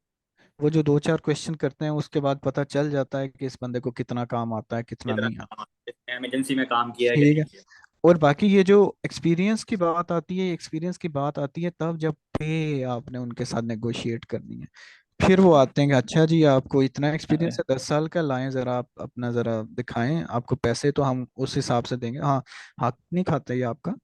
B: वो जो 2-4 क्वेश्चन करते हैं उसके बाद पता चल जाता है कि इस बंदे को कितना काम आता है कितना
A: कितना
B: नहीं आता।
A: काम है, इमरजेंसी में काम किया है कि
B: ठीक
A: नहीं
B: है,
A: किया।
B: और बाकी ये जो एक्सपीरियंस की बात आती है तब जब पे आपने उनके साथ नेगोशिएट करनी है। फिर वो आते हैं कि अच्छा जी आपको इतना एक्सपीरियंस है 10 साल का, लाएं ज़रा आप अपना ज़रा दिखाएं, आपको पैसे तो हम उस हिसाब से देंगे। हाँ, हक नहीं खाता ये आपका,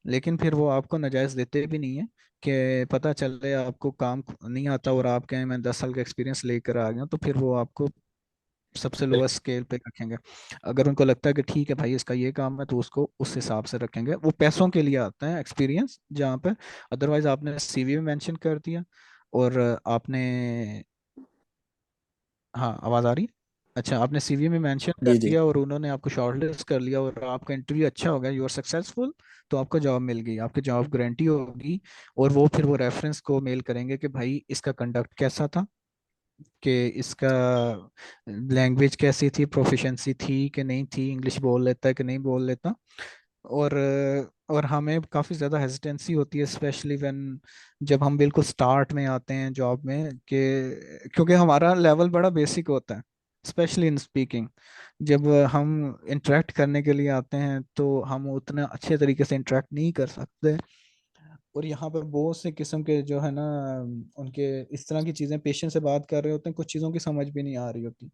B: लेकिन फिर वो आपको नाजायज़ देते भी नहीं है कि पता चले आपको काम नहीं आता और आप कहें मैं 10 साल का एक्सपीरियंस लेकर आ गया, तो फिर वो आपको सबसे लोएस्ट स्केल पे रखेंगे। अगर उनको लगता है कि ठीक है भाई इसका ये काम है, तो उसको उस हिसाब से रखेंगे। वो पैसों के लिए आता है एक्सपीरियंस जहाँ पे अदरवाइज आपने सीवी में मेंशन कर दिया और आपने, हाँ आवाज़ आ रही है? अच्छा, आपने सीवी में मेंशन कर
C: जी जी।
B: दिया और उन्होंने आपको शॉर्टलिस्ट कर लिया और आपका इंटरव्यू अच्छा हो गया, यू आर सक्सेसफुल, तो आपको जॉब मिल गई, आपकी जॉब गारंटी होगी। और वो फिर वो रेफरेंस को मेल करेंगे कि भाई इसका कंडक्ट कैसा था, कि इसका लैंग्वेज कैसी थी, प्रोफिशिएंसी थी कि नहीं थी, इंग्लिश बोल लेता है कि नहीं बोल लेता। और और हमें काफ़ी ज़्यादा हेजिटेंसी होती है स्पेशली व्हेन, जब हम बिल्कुल स्टार्ट में आते हैं जॉब में, कि क्योंकि हमारा लेवल बड़ा बेसिक होता है स्पेशली इन स्पीकिंग। जब हम इंटरेक्ट करने के लिए आते हैं तो हम उतना अच्छे तरीके से इंटरेक्ट नहीं कर सकते। और यहाँ पर बहुत से किस्म के जो है ना, उनके इस तरह की चीज़ें पेशेंट से बात कर रहे होते हैं, कुछ चीज़ों की समझ भी नहीं आ रही होती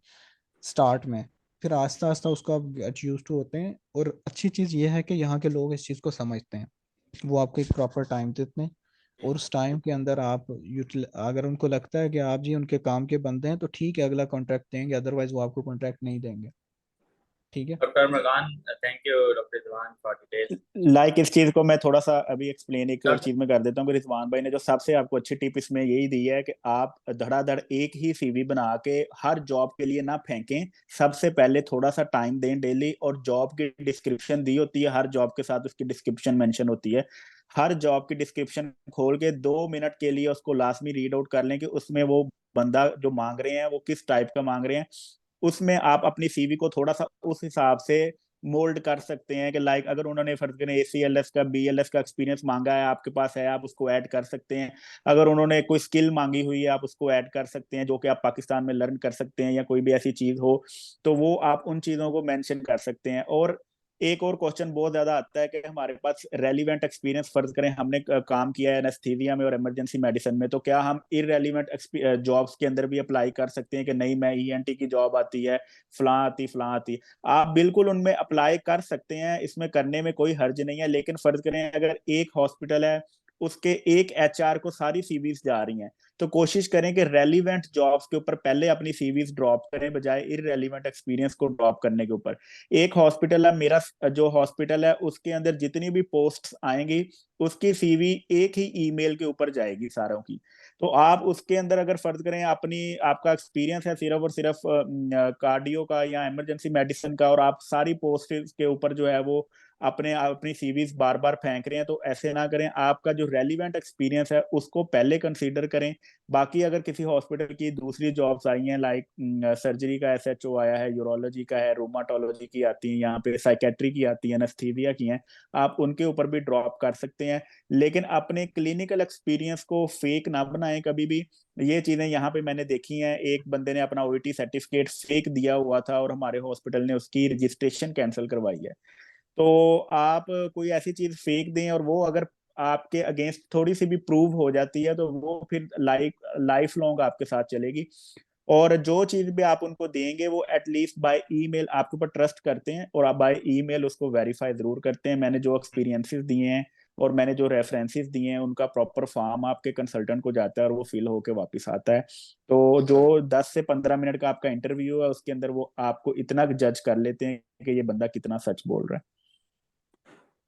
B: स्टार्ट में। फिर आस्ता आस्ता उसको आप गेट यूज टू होते हैं। और अच्छी चीज़ ये है कि यहाँ के लोग इस चीज़ को समझते हैं, वो आपको एक प्रॉपर टाइम देते हैं और उस टाइम के अंदर आप यूटिल, अगर उनको लगता है कि आप जी उनके काम के बंदे हैं तो ठीक है अगला कॉन्ट्रैक्ट देंगे, अदरवाइज वो आपको कॉन्ट्रैक्ट नहीं देंगे। ठीक है।
A: Doctor Margan, thank you doctor Rizwan for detail.
C: इस चीज को मैं थोड़ा सा अभी एक्सप्लेन एक
A: डॉक्टर
C: चीज में कर देता हूँ कि रिजवान भाई ने जो सबसे आपको अच्छी टिप इसमें यही दी है कि आप धड़ाधड़ एक ही सीवी बना के हर जॉब के लिए ना फेंकें। सबसे पहले थोड़ा सा टाइम दें डेली, और जॉब की डिस्क्रिप्शन दी होती है, हर जॉब के साथ उसकी डिस्क्रिप्शन मेंशन होती है। हर जॉब की डिस्क्रिप्शन खोल के 2 मिनट के लिए उसको लाजमी रीड आउट कर लें कि उसमें वो बंदा जो मांग रहे हैं वो किस टाइप का मांग रहे हैं। उसमें आप अपनी सीवी को थोड़ा सा उस हिसाब से मोल्ड कर सकते हैं कि लाइक अगर उन्होंने फर्ज करें ACLS का BLS का एक्सपीरियंस मांगा है, आपके पास है, आप उसको ऐड कर सकते हैं। अगर उन्होंने कोई स्किल मांगी हुई है आप उसको ऐड कर सकते हैं जो कि आप पाकिस्तान में लर्न कर सकते हैं, या कोई भी ऐसी चीज हो तो वो आप उन चीजों को मेंशन कर सकते हैं। और एक और क्वेश्चन बहुत ज्यादा आता है कि हमारे पास रेलिवेंट एक्सपीरियंस, फर्ज करें हमने काम किया है एनेस्थीसिया में और इमरजेंसी मेडिसिन में, तो क्या हम इरेलीवेंट जॉब्स के अंदर भी अप्लाई कर सकते हैं कि नहीं मैं ENT की जॉब आती है, फलां आती। आप बिल्कुल उनमें अप्लाई कर सकते हैं, इसमें करने में कोई हर्ज नहीं है। लेकिन फर्ज करें अगर एक हॉस्पिटल है उसके एक HR को सारी सीवीज जा रही हैं, तो कोशिश करें कि रेलिवेंट जॉब्स के ऊपर पहले अपनी सीवीज ड्रॉप करें बजाय इररेलीवेंट एक्सपीरियंस को ड्रॉप करने के ऊपर। एक हॉस्पिटल है, मेरा जो हॉस्पिटल है उसके अंदर जितनी भी पोस्ट आएंगी उसकी सीवी एक ही ईमेल के ऊपर जाएगी सारों की। तो आप उसके अंदर अगर फर्ज करें अपनी आपका एक्सपीरियंस है सिर्फ और सिर्फ कार्डियो का या इमरजेंसी मेडिसिन का, और आप सारी पोस्ट के ऊपर जो है वो अपने अपनी सीवीज बार बार फेंक रहे हैं, तो ऐसे ना करें। आपका जो रेलिवेंट एक्सपीरियंस है उसको पहले कंसीडर करें। बाकी अगर किसी हॉस्पिटल की दूसरी जॉब्स आई हैं लाइक सर्जरी का SHO आया है, यूरोलॉजी का है, रोमाटोलॉजी की आती है, यहाँ पे साइकेट्री की आती है, एनेस्थीसिया की हैं, आप उनके ऊपर भी ड्रॉप कर सकते हैं। लेकिन अपने क्लिनिकल एक्सपीरियंस को फेक ना बनाएं कभी भी। ये चीजें यहाँ पे मैंने देखी हैं, एक बंदे ने अपना OET सर्टिफिकेट फेक दिया हुआ था और हमारे हॉस्पिटल ने उसकी रजिस्ट्रेशन कैंसिल करवाई है। तो आप कोई ऐसी चीज फेक दें और वो अगर आपके अगेंस्ट थोड़ी सी भी प्रूव हो जाती है तो वो फिर लाइफ लॉन्ग आपके साथ चलेगी। और जो चीज भी आप उनको देंगे वो एटलीस्ट बाय ईमेल, आपके ऊपर ट्रस्ट करते हैं और आप बाय ईमेल उसको वेरीफाई जरूर करते हैं। मैंने जो एक्सपीरियंसेस दिए हैं और मैंने जो रेफरेंसेस दिए हैं उनका प्रॉपर फॉर्म आपके कंसल्टेंट को जाता है और वो फिल होके वापस आता है। तो जो 10 से 15 मिनट का आपका इंटरव्यू है उसके अंदर वो आपको इतना जज कर लेते हैं कि ये बंदा कितना सच बोल रहा है।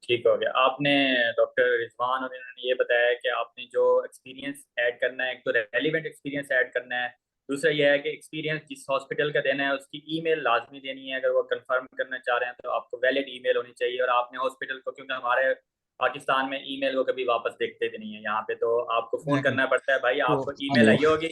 A: ठीक हो गया। आपने डॉक्टर रिजवान और इन्होंने ये बताया कि आपने जो एक्सपीरियंस ऐड करना है, एक तो रेलिवेंट एक्सपीरियंस ऐड करना है, दूसरा ये है कि एक्सपीरियंस जिस हॉस्पिटल का देना है उसकी ईमेल लाजमी देनी है। अगर वो कंफर्म करना चाह रहे हैं तो आपको वैलिड ईमेल होनी चाहिए। और आपने हॉस्पिटल को, क्योंकि हमारे पाकिस्तान में ईमेल को कभी वापस देखते भी नहीं है, यहाँ पे तो आपको फ़ोन
B: एग्जैक्टली।
A: करना पड़ता है, भाई
B: तो
A: आपको
C: हाँ
A: ईमेल
C: जी।
A: आई होगी,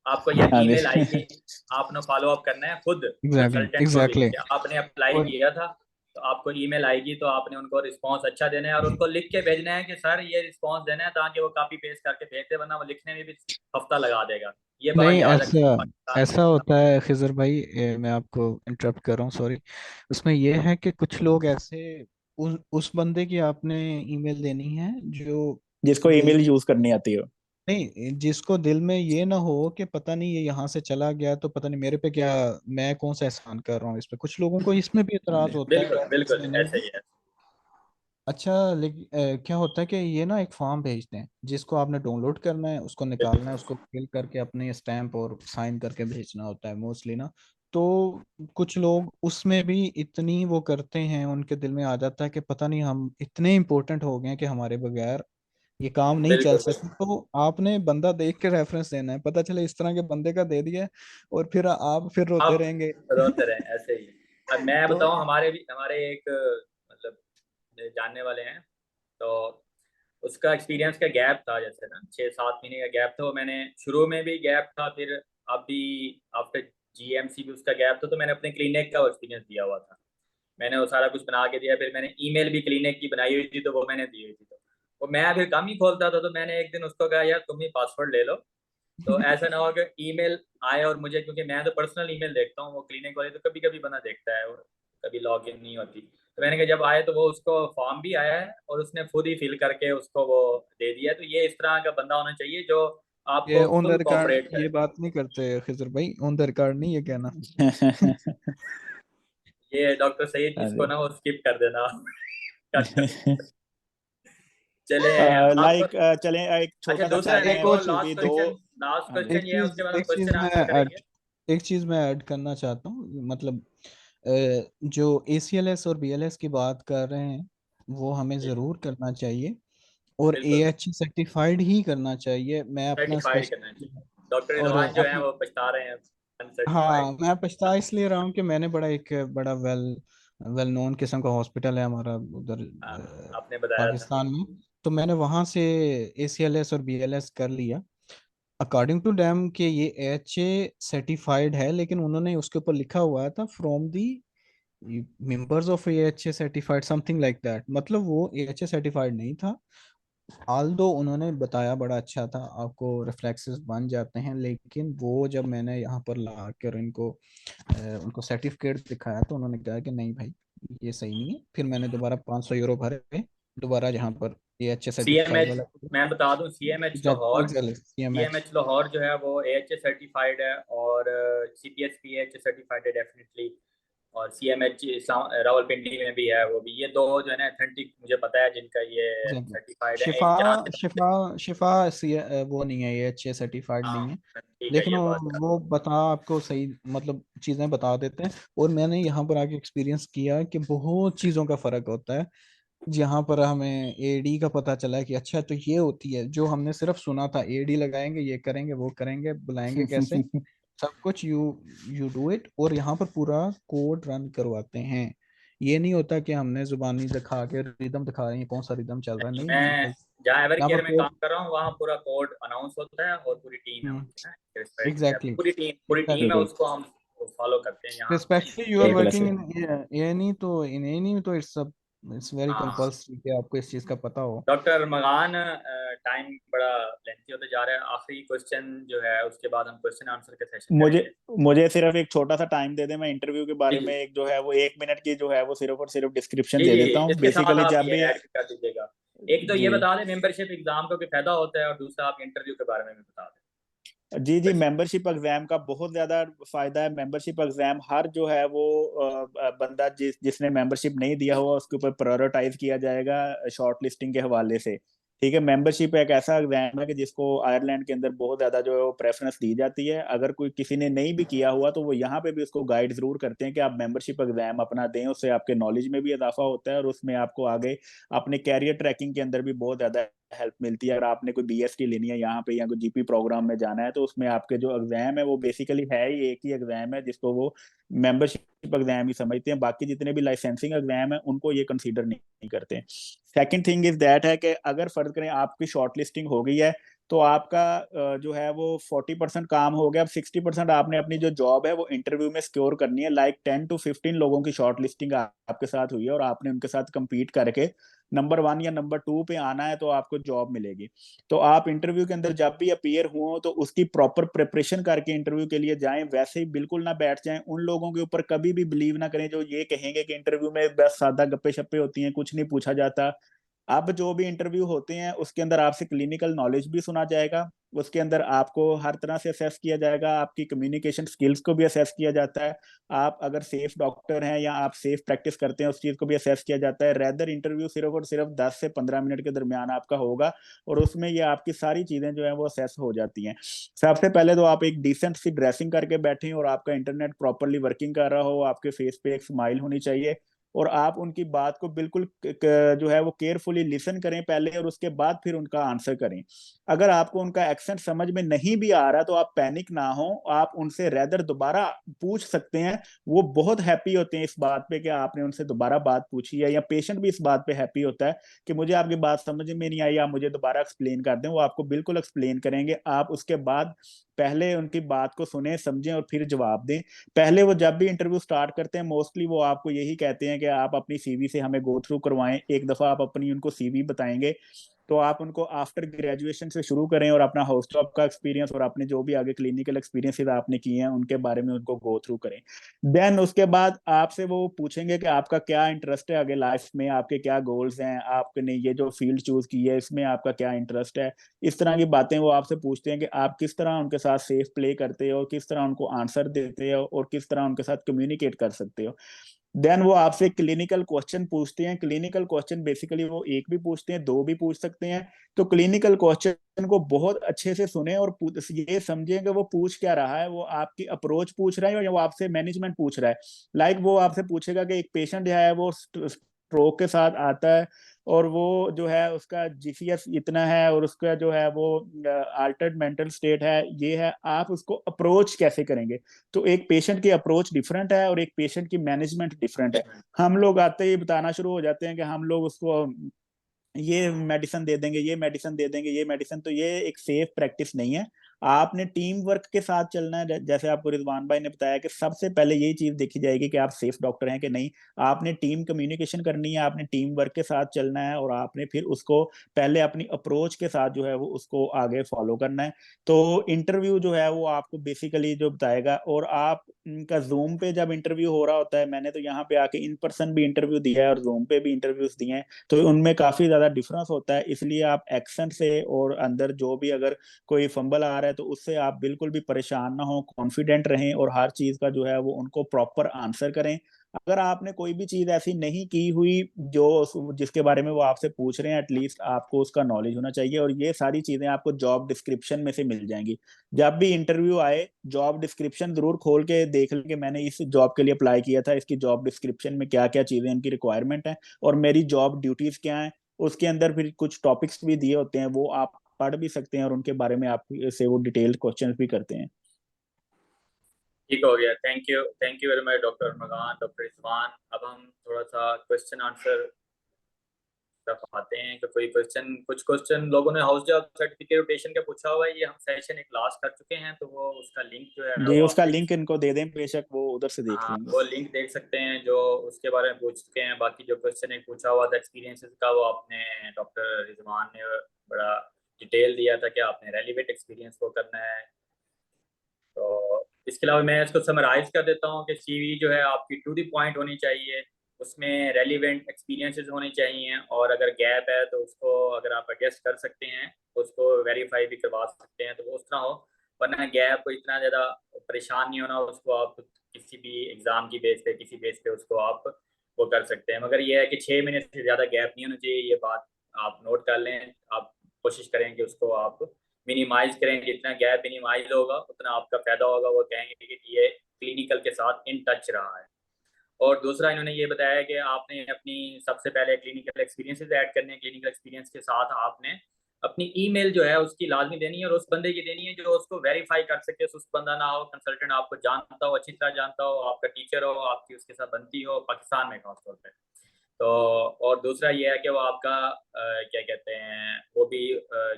A: आपको यह
C: हाँ जी।
A: ईमेल आएगी, आपने फॉलो अप करना है खुद
B: एग्जैक्टली
A: कंसल्टेंट को भी
B: एग्जैक्टली।
A: कि आपने अप्लाई
B: और
A: किया था। तो आपको ईमेल आएगी तो आपने उनको रिस्पांस अच्छा देना है और उनको लिख के भेजना है कि सर ये रिस्पांस देना है, ताकि वो कॉपी पेस्ट करके भेज दे, वरना वो लिखने में भी हफ्ता लगा देगा। ये बात
B: नहीं,
A: याद रखना
B: ऐसा
A: पाकिस्तान में
B: ऐसा
A: मसला।
B: होता है खिजर भाई, मैं आपको इंटरप्ट कर रहा हूँ, सॉरी। उसमें यह है कि कुछ लोग ऐसे, उस बंदे की आपने ईमेल देनी है जो
C: जिसको
B: बे
C: ईमेल यूज करनी आती हो।
B: नहीं, जिसको दिल में ये ना हो कि पता नहीं ये यहाँ से चला गया तो पता नहीं मेरे पे क्या, मैं कौन सा एहसान कर रहा हूँ इस पे। कुछ लोगों को इसमें भी इतराज होता है
A: बिल्कुल
B: रेफरेंस
A: बिल्कुल
B: लेने
A: ऐसे
B: में।
A: ही है।
B: अच्छा, लेकिन क्या होता है कि ये ना एक फॉर्म भेजते हैं जिसको आपने डाउनलोड करना है, उसको निकालना है,
A: बिल्कुल
B: उसको फिल करके अपने स्टैंप और साइन करके भेजना होता है मोस्टली ना। तो कुछ लोग उसमें भी इतनी वो करते हैं, उनके दिल में आ जाता है कि पता नहीं हम इतने इम्पोर्टेंट हो गए हैं कि हमारे बगैर ये काम नहीं चल
A: बिल्कुल
B: सकता। तो आपने बंदा देख के रेफरेंस देना है, पता चले इस तरह के बंदे का दे दिया है और फिर आप फिर रोते
A: आप
B: रहेंगे।
A: रोते रहे ऐसे ही। अब मैं
B: तो
A: बताऊं, हमारे एक मतलब जानने वाले हैं, तो उसका एक्सपीरियंस का गैप था जैसे ना 6-7 महीने का गैप था। वो मैंने शुरू में भी गैप था, फिर अभी आफ्टर जीएमसी भी उसका गैप था, तो मैंने अपने क्लिनिक का एक्सपीरियंस दिया हुआ था। मैंने वो सारा कुछ बना के दिया, फिर मैंने ईमेल भी क्लिनिक की बनाई हुई थी, तो वो मैंने दी हुई थी। तो वो मैं फिर कम ही खोलता था, तो मैंने एक दिन उसको कहा यार तुम ही पासवर्ड ले लो, तो ऐसा ना हो कि ईमेल आए और मुझे, क्योंकि मैं तो पर्सनल ईमेल देखता हूँ, वो क्लिनिक वाले तो कभी कभी बना देखता है और कभी लॉग इन नहीं होती। तो मैंने कहा जब आए तो वो उसको फॉर्म भी आया है और उसने खुद ही फिल करके उसको वो दे दिया है। तो ये इस तरह का बंदा होना चाहिए जो
B: ये
A: आपको
B: on the
A: full
B: record
A: cooperate
B: ये
A: करे।
B: बात नहीं करते खिजर भाई, ऑन द रिकॉर्ड नहीं ये कहना।
A: ये डॉक्टर सईद, इसको
C: अरे
A: ना वो स्किप कर देना। कट कर देना। चले आप।
C: लाइक चलें, एक
A: अच्छा
C: छोटा सा
A: दूसरा
C: टाइम
A: नहीं,
B: एक
C: है
A: वो
B: और
C: बस
B: चीज,
C: अभी
A: लास्ट
C: दो।
A: क्वेश्चन, लास्ट
C: हाँ जी।
A: क्वेश्चन ये है, उसके बाद हम क्वेश्चन आंसर
B: ऐड,
A: करेंगे।
B: एक चीज मैं ऐड करना चाहता हूँ। मतलब जो ACLS और BLS की बात कर रहे हैं वो हमें
A: जी
B: ज़रूर करना चाहिए, और
A: बिल्कुल,
B: AHE सर्टिफाइड ही करना चाहिए। मैं अपना
A: सर्टिफाइड
B: स्पेशल
A: करना चाहिए। डॉक्टर
B: और
A: रिजवान जो है
B: अपना,
A: वो पछता रहे हैं
B: हाँ
A: अनसर्टिफाइड।
B: मैं पछता इसलिए रहा हूँ कि मैंने बड़ा वेल वेल नोन किस्म का हॉस्पिटल है हमारा उधर
A: हाँ आपने बताया था।
B: पाकिस्तान में। तो मैंने वहाँ से ACLS और BLS कर लिया। अकॉर्डिंग टू डैम के ये AHA सर्टिफाइड है, लेकिन उन्होंने उसके ऊपर लिखा हुआ था from the members of AHA certified something like that. मतलब वो AHA सर्टिफाइड नहीं था। आल्दो उन्होंने बताया बड़ा अच्छा था, आपको रिफ्लेक्सेस बन जाते हैं, लेकिन वो जब मैंने यहाँ पर ला कर उनको सर्टिफिकेट दिखाया तो उन्होंने कहा कि नहीं भाई ये सही नहीं है। फिर मैंने दोबारा 500 यूरो भरे, दोबारा यहाँ पर AHA सर्टिफाइड
A: सीएमएच,
B: वाला।
A: मैं बता दूं, CMH Lahore,
B: exactly CMH।
A: CMH Lahore जो है वो एएचए सर्टिफाइड है, और सीपीएचपी एएचए सर्टिफाइड है डेफिनेटली। और सीएमएच रावलपिंडी में भी है, वो भी। ये दो जो है ना अथेंटिक मुझे पता है जिनका ये
B: एग्जैक्टली।
A: सर्टिफाइड है,
B: शिफा
A: एक जहाँ से।
B: शिफा शिफा वो नहीं है, AHA सर्टिफाइड
A: हाँ
B: नहीं है।
A: ठीक है,
B: लेकिन
A: ये बात है।
B: वो बता आपको सही मतलब चीज़ें बता देते हैं। और मैंने यहाँ पर आके एक्सपीरियंस किया कि बहुत चीज़ों का फर्क होता है। जहाँ पर हमें AD का पता चला कि अच्छा तो ये होती है, जो हमने सिर्फ सुना था AD लगाएंगे ये करेंगे वो करेंगे, बुलाएंगे कैसे, सब कुछ यू डू इट। और यहाँ पर पूरा कोड रन करवाते हैं। ये नहीं होता कि हमने जुबानी दिखा के रिदम दिखा रहे हैं कौन सा रिदम चल रहा है, नहीं नहीं
A: मैं
B: भाई।
A: जहाँ एवर
B: यहाँ पर
A: केयर में काम
B: कोड।
A: कर रहा हूँ वहाँ पूरा कोड अनाउंस होता है, और पूरी टीम है उनकी ना, रिस्पेक्ट है,
B: एग्जैक्टली
A: पूरी टीम है,
B: एग्जैक्टली।
A: उसको हम फॉलो करते हैं यहाँ।
B: स्पेशली यू आर
A: एक
B: वर्किंग इन A&E, तो इन A&E तो इट्स वेरी
A: हाँ
B: कंपल्सरी कि आपको इस चीज़ का पता हो।
A: डॉक्टर मगान, टाइम बड़ा लेंथी होते जा रहा है, आखिरी क्वेश्चन जो है उसके बाद हम क्वेश्चन आंसर के सेशन
C: मुझे
A: करेंगे।
C: मुझे सिर्फ एक छोटा सा टाइम दे दे, मैं इंटरव्यू के
A: जी
C: बारे में
A: जी
C: एक जो है वो 1 मिनट की जो है वो सिर्फ और सिर्फ डिस्क्रिप्शन
A: जी
C: दे
A: जी,
C: देता हूँ।
A: इसके साथ
C: बेसिकली
A: आप
C: जब
A: ये
C: भी
A: ऐड कर दीजिएगा। एक तो ये
C: जी
A: बता दें मेंबरशिप एग्जाम का कोई फायदा होता है, और दूसरा आप इंटरव्यू के बारे में भी बता दें।
C: जी जी,
A: मेंबरशिप।
C: मेंबरशिप एग्जाम का बहुत ज्यादा फायदा है। मेंबरशिप एग्जाम हर जो है वो बंदा जिसने मेंबरशिप नहीं दिया हुआ उसके ऊपर प्रायोरिटाइज किया जाएगा शॉर्ट लिस्टिंग के हवाले से। ठीक है, मेंबरशिप एक ऐसा एग्जाम है कि जिसको आयरलैंड के अंदर बहुत ज्यादा जो है वो प्रेफरेंस दी जाती है। अगर कोई किसी ने नहीं भी किया हुआ तो वो यहाँ पे भी उसको गाइड जरूर करते हैं कि आप मेंबरशिप एग्जाम अपना दें, उससे आपके नॉलेज में भी इजाफा होता है और उसमें आपको आगे अपने कैरियर ट्रैकिंग के अंदर भी बहुत ज्यादा हेल्प मिलती है। अगर आपने कोई BST लेनी है यहाँ पे या कोई GP प्रोग्राम में जाना है तो उसमें आपके जो एग्जाम है वो बेसिकली है ही एक ही एग्जाम है जिसको वो मेंबरशिप एग्जाम ही समझते हैं। बाकी जितने भी लाइसेंसिंग एग्जाम है उनको ये कंसीडर नहीं करते। सेकंड थिंग इज दैट है कि अगर फर्ज करें आपकी शॉर्ट लिस्टिंग हो गई है तो आपका जो है वो 40% काम हो गया। अब 60% आपने अपनी जो जॉब है वो इंटरव्यू में सिक्योर करनी है। लाइक 10 to 15 लोगों की शॉर्ट लिस्टिंग आपके साथ हुई है और आपने उनके साथ compete करके नंबर 1 या नंबर 2 पे आना है तो आपको जॉब मिलेगी। तो आप इंटरव्यू के अंदर जब भी अपीयर हुए तो उसकी प्रॉपर प्रिपरेशन करके इंटरव्यू के लिए जाएं। वैसे ही बिल्कुल ना बैठ जाएं, उन लोगों के ऊपर कभी भी बिलीव ना करें जो ये कहेंगे कि इंटरव्यू में बस सादा गप्पे शप्पे होती हैं, कुछ नहीं पूछा जाता। अब जो भी इंटरव्यू होते हैं उसके अंदर आपसे क्लिनिकल नॉलेज भी सुना जाएगा, उसके अंदर आपको हर तरह से असेस किया जाएगा, आपकी कम्युनिकेशन स्किल्स को भी असेस किया जाता है, आप अगर सेफ डॉक्टर हैं या आप सेफ प्रैक्टिस करते हैं उस चीज को भी असेस किया जाता है। रेदर इंटरव्यू सिर्फ और सिर्फ 10 से 15 मिनट के दरमियान आपका होगा और उसमें ये आपकी सारी चीजें जो है वो असेस हो जाती हैं। सबसे पहले तो आप एक डिसेंट सी ड्रेसिंग करके बैठे और आपका इंटरनेट प्रॉपरली वर्किंग कर रहा हो, आपके फेस पे एक स्माइल होनी चाहिए और आप उनकी बात को बिल्कुल जो है वो केयरफुली लिसन करें पहले और उसके बाद फिर उनका आंसर करें। अगर आपको उनका एक्सेंट समझ में नहीं भी आ रहा तो आप पैनिक ना हो, आप उनसे रेदर दोबारा पूछ सकते हैं। वो बहुत हैप्पी होते हैं इस बात पे कि आपने उनसे दोबारा बात पूछी है, या पेशेंट भी इस बात पे हैप्पी होता है कि मुझे आपकी बात समझ में नहीं आई, आप मुझे दोबारा एक्सप्लेन कर दें। वो आपको बिल्कुल एक्सप्लेन करेंगे, आप उसके बाद पहले उनकी बात को सुने समझें और फिर जवाब दें। पहले वो जब भी इंटरव्यू स्टार्ट करते हैं मोस्टली वो आपको यही कहते हैं कि आप अपनी सीवी से हमें गो थ्रू करवाएं, एक दफा आप अपनी उनको सीवी बताएंगे तो आप उनको आफ्टर ग्रेजुएशन से शुरू करें और अपना हाउस जॉब का एक्सपीरियंस और अपने जो भी आगे क्लिनिकल एक्सपीरियंसेस आपने किए हैं उनके बारे में उनको गो थ्रू करें। देन उसके बाद आपसे वो पूछेंगे कि आपका क्या इंटरेस्ट है आगे लाइफ में, आपके क्या गोल्स हैं, आपने ये जो फील्ड चूज की है इसमें आपका क्या इंटरेस्ट है। इस तरह की बातें वो आपसे पूछते हैं कि आप किस तरह उनके साथ सेफ प्ले करते हो, किस तरह उनको आंसर देते हो और किस तरह उनके साथ कम्युनिकेट कर सकते हो। देन वो आपसे क्लिनिकल क्वेश्चन पूछते हैं। क्लिनिकल क्वेश्चन बेसिकली वो एक भी पूछते हैं, दो भी पूछ सकते हैं। तो क्लिनिकल क्वेश्चन को बहुत अच्छे से सुने और ये समझें कि वो पूछ क्या रहा है, वो आपकी अप्रोच पूछ रहा है या वो आपसे मैनेजमेंट पूछ रहा है। लाइक वो आपसे पूछेगा कि एक पेशेंट है वो स्ट्रोक के साथ आता है और वो जो है उसका जीसीएस इतना है और उसका जो है वो अल्टर्ड मेंटल स्टेट है ये है, आप उसको अप्रोच कैसे करेंगे। तो एक पेशेंट की अप्रोच डिफरेंट है और एक पेशेंट की मैनेजमेंट डिफरेंट है। हम लोग आते ही बताना शुरू हो जाते हैं कि हम लोग उसको ये मेडिसिन दे देंगे, ये मेडिसिन दे देंगे, ये मेडिसिन, तो ये एक सेफ प्रैक्टिस नहीं है। आपने टीम वर्क के साथ चलना है। जैसे आपको रिजवान भाई ने बताया कि सबसे पहले यही चीज देखी जाएगी कि आप सेफ डॉक्टर हैं कि नहीं। आपने टीम कम्युनिकेशन करनी है, आपने टीम वर्क के साथ चलना है और आपने फिर उसको पहले अपनी अप्रोच के साथ जो है वो उसको आगे फॉलो करना है। तो इंटरव्यू जो है वो आपको बेसिकली जो बताएगा, और आप का जूम पे जब इंटरव्यू हो रहा होता है, मैंने तो यहाँ पे आके इन पर्सन भी इंटरव्यू दिया है और जूम पे भी इंटरव्यूज दिए हैं, तो उनमें काफी ज्यादा डिफरेंस होता है। इसलिए आप एक्सेंट से और अंदर जो भी अगर कोई फंबल आ रहा है तो उससे आप बिल्कुल भी परेशान ना हो, कॉन्फिडेंट रहें और हर चीज का जो है वो उनको प्रॉपर आंसर करें। अगर आपने कोई भी चीज ऐसी नहीं की हुई जो जिसके बारे में वो आपसे पूछ रहे हैं, एटलीस्ट आपको उसका नॉलेज होना चाहिए, और ये सारी चीजें आपको जॉब डिस्क्रिप्शन में से मिल जाएंगी। जब भी इंटरव्यू आए जॉब डिस्क्रिप्शन जरूर खोल के देख लें कि मैंने इस जॉब के लिए अप्लाई किया था, इसकी जॉब डिस्क्रिप्शन में क्या क्या चीजें इनकी रिक्वायरमेंट है और मेरी जॉब ड्यूटीज क्या है। उसके अंदर फिर कुछ टॉपिक्स भी दिए होते हैं, वो आप पढ़ भी सकते हैं और उनके बारे में आप से वो डिटेल्ड क्वेश्चंस भी करते हैं।
A: ठीक हो गया, thank you very much doctor मगान, doctor Rizwan. अब हम थोड़ा सा क्वेश्चन आंसर तरफ आते हैं। तो कुछ क्वेश्चन लोगों ने हाउस जॉब सर्टिफिकेट रोटेशन का पूछा हुआ है, ये हम सेशन एक क्लास कर चुके हैं, तो वो उसका लिंक जो है
C: जी
A: वो आप
C: उसका
A: देख,
C: लिंक इनको दे दें, बेशक वो उधर से देख
A: हाँ
C: लेंगे।
A: वो लिंक देख सकते हैं जो उसके बारे में पूछ चुके हैं। बाकी जो क्वेश्चन एक पूछा हुआ था एक्सपीरियंसेस का, वो आपने डॉक्टर रिजवान ने बड़ा डिटेल दिया था कि आपने रेलिवेंट एक्सपीरियंस को करना है। तो इसके अलावा मैं इसको समराइज कर देता हूँ कि सीवी जो है आपकी टू द पॉइंट होनी चाहिए, उसमें रेलिवेंट एक्सपीरियंसेस होने चाहिए, और अगर गैप है तो उसको अगर आप एडजस्ट कर सकते हैं उसको वेरीफाई भी करवा सकते हैं तो वो उस तरह हो। वरना गैप को इतना ज़्यादा परेशान नहीं होना, उसको आप किसी भी एग्ज़ाम की बेस पे किसी बेस पे उसको आप वो कर सकते हैं। मगर ये है कि 6 महीने से ज़्यादा गैप नहीं होना चाहिए, ये बात आप नोट कर लें। आप कोशिश करें कि उसको आप मिनिमाइज करें, जितना गैप मिनिमाइज होगा उतना आपका फायदा होगा। वो कहेंगे कि ये क्लिनिकल के साथ इन टच रहा है। और दूसरा इन्होंने ये बताया कि आपने अपनी सबसे पहले क्लिनिकल एक्सपीरियंसेस ऐड करने हैं, क्लिनिकल एक्सपीरियंस के साथ आपने अपनी ईमेल जो है उसकी लाजमी देनी है, और उस बंदे की देनी है जो उसको वेरीफाई कर सके। उस बंदा ना हो कंसल्टेंट आपको जानता हो, अच्छी तरह जानता हो, आपका टीचर हो, आपकी उसके साथ बनती हो, पाकिस्तान में खासतौर पर। तो और दूसरा ये है कि वो आपका क्या कहते हैं वो भी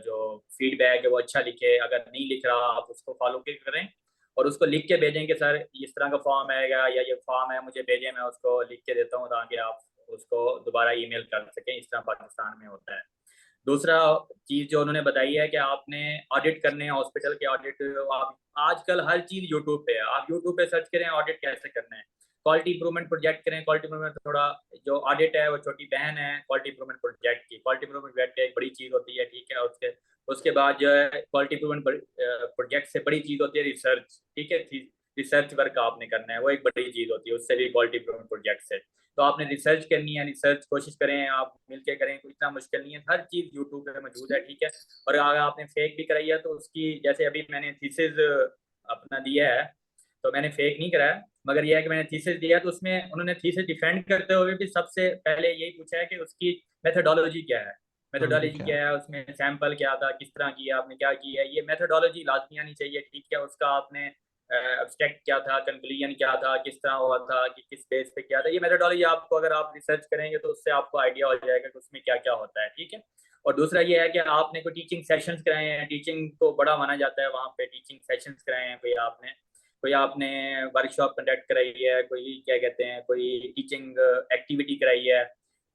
A: जो फीडबैक है वो अच्छा लिखे। अगर नहीं लिख रहा आप उसको फॉलो करें और उसको लिख के भेजें कि सर इस तरह का फॉर्म आएगा या ये फॉर्म है मुझे भेजें, मैं उसको लिख के देता हूँ ताकि आप उसको दोबारा ईमेल कर सकें। इस तरह पाकिस्तान में होता है। दूसरा चीज़ जो उन्होंने बताई है कि आपने ऑडिट करने हैं, हॉस्पिटल के ऑडिट। आप आजकल हर चीज़ यूट्यूब पे है, आप यूट्यूब पे सर्च करें ऑडिट कैसे करना है। क्वालिटी इंप्रूवमेंट प्रोजेक्ट करें। क्वालिटी इंप्रूवमेंट थोड़ा, जो ऑडिट है वो छोटी बहन है क्वालिटी इंप्रूवमेंट प्रोजेक्ट की। क्वालिटी इंप्रूवमेंट प्रोजेक्ट एक बड़ी चीज़ होती है, ठीक है। उसके उसके बाद जो है क्वालिटी इंप्रूवमेंट प्रोजेक्ट से बड़ी चीज़ होती है रिसर्च, ठीक है। रिसर्च वर्क आपने करना है, वो एक बड़ी चीज़ होती है, उससे भी क्वालिटी इंप्रूवमेंट प्रोजेक्ट से। तो आपने रिसर्च करनी है, रिसर्च कोशिश करें आप मिलके करें, कोई इतना मुश्किल नहीं है, हर चीज़ यूट्यूब पे मौजूद है, ठीक है। और अगर आपने फेक भी कराई है तो उसकी, जैसे अभी मैंने थीसिस अपना दिया है, तो मैंने फेक नहीं कराया, मगर यह है कि मैंने थीसिस दिया तो उसमें उन्होंने थीसिस डिफेंड करते हुए भी सबसे पहले यही पूछा है कि उसकी मेथोडोलॉजी क्या है। मेथोडोलॉजी क्या है, उसमें सैंपल क्या था, किस तरह किया आपने, क्या किया है, ये मेथोडोलॉजी लाजमी आनी चाहिए, ठीक है। उसका आपने एब्स्ट्रैक्ट क्या था, कंक्लूजन क्या था, किस तरह हुआ था, कि किस बेस पे किया था, ये मेथोडोलॉजी आपको अगर आप रिसर्च करेंगे तो उससे आपको आइडिया हो जाएगा कि उसमें क्या क्या होता है, ठीक है। और दूसरा ये है कि आपने कोई टीचिंग सेशंस कराए हैं, टीचिंग को बड़ा माना जाता है वहाँ पे, टीचिंग सेशंस कराए हैं कोई आपने वर्कशॉप कंडक्ट कराई है, कोई क्या कहते हैं, कोई टीचिंग एक्टिविटी कराई है,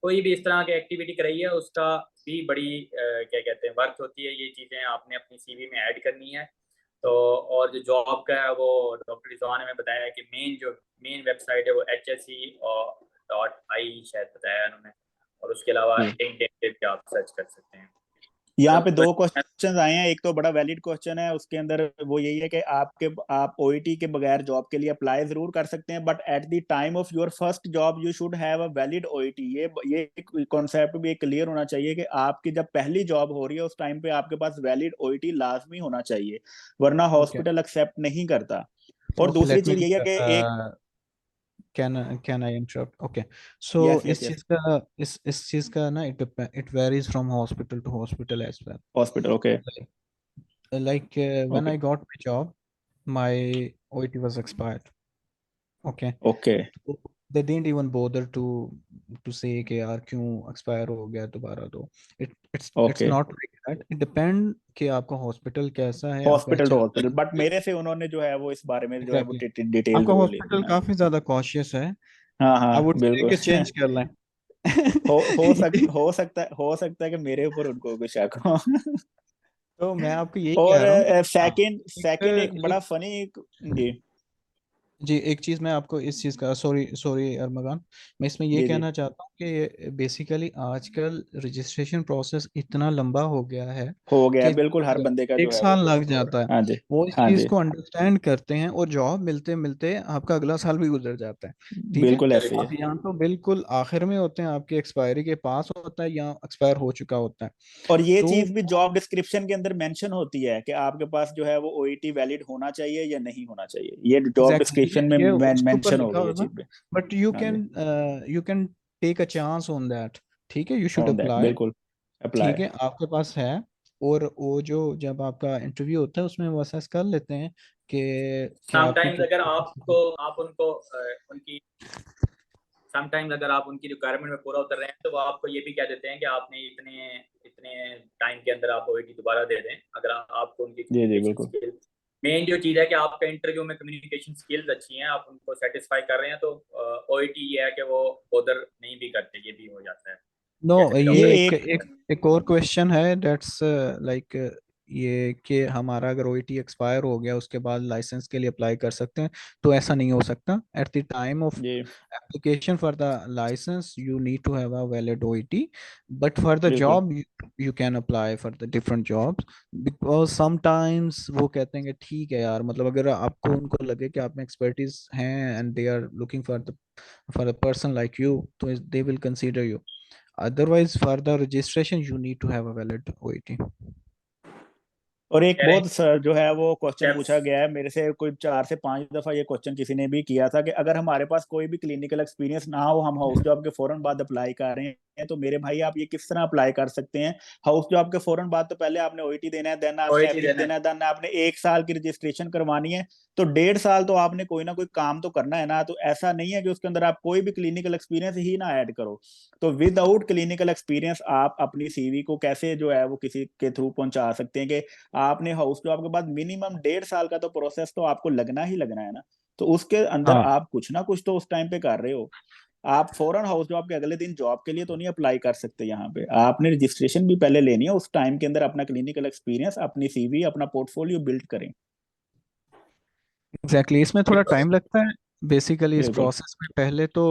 A: कोई भी इस तरह की एक्टिविटी कराई है, उसका भी बड़ी क्या कहते हैं वर्क होती है। ये चीज़ें आपने अपनी सीवी में ऐड करनी है। तो और जो जॉब का है वो डॉक्टर रिजवान ने हमें बताया कि मेन वेबसाइट है वो HSE.ai शायद बताया उन्होंने। और उसके अलावा
C: जी।
A: लिंक्डइन पे भी आप सर्च कर सकते हैं।
C: यहाँ पे
A: मतलब
C: दो क्वेश्चन आए हैं, एक तो बड़ा वैलिड क्वेश्चन है, उसके अंदर वो यही है कि आप ओईटी के बगैर जॉब के लिए अप्लाई जरूर कर सकते हैं, but at the time of your first job you should have a valid OET. ये कॉन्सेप्ट भी क्लियर होना चाहिए कि आपकी जब पहली जॉब हो रही है उस टाइम पे आपके पास वैलिड ओईटी लाजमी होना चाहिए, वरना
B: ओके
C: हॉस्पिटल एक्सेप्ट नहीं करता। और
B: ओके,
C: दूसरी
B: लेट मी
C: चीज यही है कि एक
B: can I interrupt? Okay, so
C: yes yes
B: इस
C: यस
B: चीज़ का इस चीज़ का ना, it varies from hospital to hospital as
C: hospital. Okay
B: well. Like when
C: okay
B: I got my job, my OET was expired. Okay.
C: Okay
B: So they didn't even bother to say कि यार क्यों expire हो गया, दोबारा दो। It's
C: okay
B: not like that. It depend कि आपका hospital कैसा है, आपका
C: hospital to hospital,
B: HR।
C: But मेरे से उन्होंने जो है वो इस बारे में जो है वो
B: एग्जैक्टली,
C: डिटेल्ड
B: आपका
C: वो ली थी।
B: हॉस्पिटल
C: हाँ
B: काफी ज्यादा कॉशियस है।
C: हाँ
B: आई
C: हाँ
B: वुड से
C: बिल्कुल।
B: कि चेंज कर लें।
C: हो सकता है कि मेरे ऊपर उनको कुछ शक हो।
B: तो मैं आपको यही कह
C: और
B: रहा हूँ कि
C: सेकंड
B: एक
C: सेकंड एक बड़ा
B: एक
C: फनी जी
B: जी, एक चीज़ मैं आपको इस चीज़ का, सॉरी सॉरी अरमगान, मैं इसमें ये
C: जी जी
B: कहना चाहता हूँ कि बेसिकली आजकल रजिस्ट्रेशन प्रोसेस इतना लंबा हो गया है
C: हो गया
B: कि
C: है, बिल्कुल हर बंदे का जो
B: एक
C: है वो
B: साल लग
C: हो
B: जाता है।
C: रहा है। हाँ जी
B: वो इस
C: हाँ
B: चीज़
C: जी
B: को अंडरस्टैंड करते हैं और जॉब मिलते मिलते आपका अगला साल भी गुजर जाता है। ठीक है,
C: बिल्कुल ऐसे ही
B: आप
C: है।
B: यहाँ तो बिल्कुल आखिर में होते हैं, आपकी एक्सपायरी के पास होता है या एक्सपायर हो चुका होता है।
C: और ये
B: तो
C: चीज भी जॉब डिस्क्रिप्शन के अंदर मेंशन होती है कि आपके पास जो है वो ओईटी वैलिड होना चाहिए या नहीं होना चाहिए, ये जॉब
B: एग्जैक्टली,
C: डिस्क्रिप्शन में
B: ये उसके ऊपर
C: मेंशन
B: लिखा
C: होगी ये
B: होगा।
C: चीज भी।
B: बट
C: हाँ जी
B: you can take a chance on that. ठीक है, you should
C: on that
B: apply.
C: बिल्कुल अप्लाई।
B: ठीक है, आपके पास है। और वो जो जब आपका इंटरव्यू होता है उसमें वो असेस कर लेते हैं कि क्या आपकी
A: समटाइम्स अगर आपको आप उनको उनकी समटाइम्स अगर आप उनकी रिक्वायरमेंट में पूरा उतर रहे हैं तो वो आपको ये भी कह देते हैं कि आपने इतने इतने टाइम के अंदर आप ओईटी दोबारा दे दें, अगर आपको उनकी
C: जी जी
A: कम्युनिकेशन
C: बिल्कुल।
A: स्किल। मेन जो चीज़ है कि आपका इंटरव्यू में कम्युनिकेशन स्किल्स अच्छी हैं, आप उनको सेटिस्फाई कर रहे हैं, तो ओईटी ये है कि वो उधर नहीं भी करते, ये भी हो जाता है।
B: नो,
A: जैसे भी
C: ये
B: ये
A: डॉक्टर
B: एक
C: एक
B: एक एक और क्वेश्चन है, दैट्स लाइक ये कि हमारा अगर ओईटी एक्सपायर हो गया उसके बाद लाइसेंस के लिए अप्लाई कर सकते हैं। तो ऐसा नहीं हो सकता। एट द टाइम ऑफ
C: जी
B: application for the license you need to have a valid OET, but for the
C: बिल्कुल।
B: job you can apply for the different jobs, because sometimes वो कहते हैं कि ठीक है यार, मतलब अगर आपको उनको लगे कि आप में expertise हैं and they are looking for a person like you, तो they will consider you. Otherwise for the registration you need to have a valid OET.
C: और एक
A: कह रहे
C: बहुत
A: हैं
C: जो है वो क्वेश्चन
A: स्टेप्स।
C: पूछा गया है मेरे से, कोई 4 से 5 दफा ये क्वेश्चन किसी ने भी किया था कि अगर हमारे पास कोई भी क्लिनिकल एक्सपीरियंस ना हो, हम हाउस जॉब के फौरन बाद अप्लाई कर रहे हैं, तो मेरे भाई आप ये किस तरह अप्लाई कर सकते हैं? हाउस जॉब के फौरन बाद तो पहले आपने ओईटी देना है, देन आपने
A: ओईटी
C: एपिक
A: देना है।
C: देना है, देन आपने 1 साल की रजिस्ट्रेशन करवानी है। तो 1.5 साल तो आपने कोई ना कोई काम तो करना है ना। तो ऐसा नहीं है कि उसके अंदर आप कोई भी क्लिनिकल एक्सपीरियंस ही ना ऐड करो। तो विदाउट क्लिनिकल एक्सपीरियंस आप अपनी सीवी को कैसे जो है वो किसी के थ्रू पहुंचा सकते हैं? कि आपने हाउस जॉब के बाद मिनिमम 1.5 साल का तो प्रोसेस तो आपको लगना ही लगना है ना। तो उसके अंदर
B: हाँ
C: आप कुछ ना कुछ तो उस टाइम पे कर रहे हो। आप फौरन हाउस जॉब के अगले दिन जॉब के लिए तो नहीं अप्लाई कर सकते। यहाँ पे आपने रजिस्ट्रेशन भी पहले लेनी है, उस टाइम के अंदर अपना क्लिनिकल एक्सपीरियंस, अपनी सीवी, अपना पोर्टफोलियो बिल्ड करें।
B: एग्जैक्टली, इसमें थोड़ा
A: देखो
B: टाइम लगता है। बेसिकली इस
C: बिल्कुल
B: प्रोसेस में पहले तो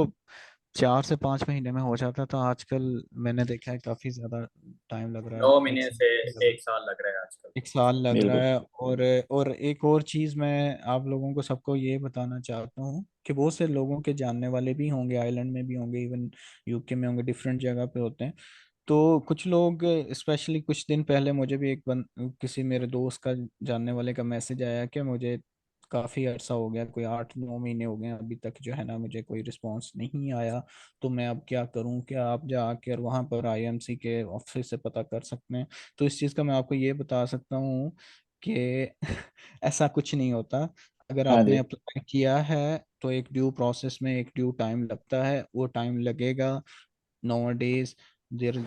B: 4 से 5 महीने में हो जाता था, आजकल मैंने देखा है काफ़ी ज़्यादा टाइम लग रहा है,
A: 9 महीने से 1 साल लग रहा है आजकल।
B: 1 साल लग रहा
C: बिल्कुल।
B: है। और एक और चीज़ मैं आप लोगों को सबको ये बताना चाहता हूँ कि बहुत से लोगों के जानने वाले भी होंगे, आइलैंड में भी होंगे, इवन यूके में होंगे, डिफरेंट जगह पे होते हैं। तो कुछ लोग, स्पेशली कुछ दिन पहले मुझे भी किसी मेरे दोस्त का जानने वाले का मैसेज आया कि मुझे काफ़ी अरसा हो गया, कोई 8-9 महीने हो गए अभी तक जो है ना मुझे कोई रिस्पांस नहीं आया। तो मैं अब क्या करूं, क्या आप जाकर वहां पर आईएमसी के ऑफिस से पता कर सकते हैं? तो इस चीज़ का मैं आपको ये बता सकता हूँ कि ऐसा कुछ नहीं होता। अगर
C: हाँ
B: आपने
C: जी।
B: अप्लाई किया है तो एक ड्यू प्रोसेस में एक ड्यू टाइम लगता है, वो टाइम लगेगा। नो डेज देर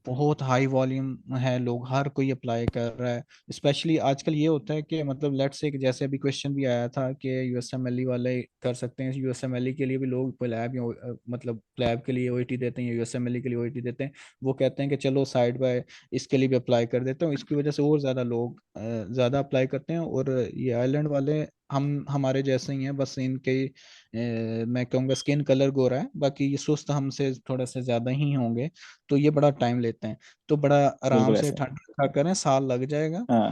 B: बहुत हाई वॉल्यूम है, लोग हर कोई अप्लाई कर रहा है। स्पेशली आजकल ये होता है कि मतलब लेट्स से जैसे अभी क्वेश्चन भी आया था कि यूएसएमएलई वाले कर सकते हैं, यूएसएमएलई के लिए भी लोग प्लैब या मतलब प्लैब के लिए ओईटी देते हैं या यूएसएमएलई के लिए ओईटी देते हैं। वो कहते हैं कि चलो साइड बाय इसके लिए भी अप्लाई कर देता हूँ, इसकी वजह से और ज़्यादा लोग ज़्यादा अप्लाई करते हैं। और ये आइलैंड वाले हम हमारे जैसे ही हैं, बस इनके मैं कहूँगा स्किन कलर गोरा है, बाकी ये सुस्त हमसे थोड़ा से ज़्यादा ही होंगे। तो ये बड़ा टाइम लेते हैं, तो बड़ा आराम
C: बिल्कुल
B: से
C: ऐसा।
B: ठंड रखा करें, साल लग जाएगा।
C: हाँ,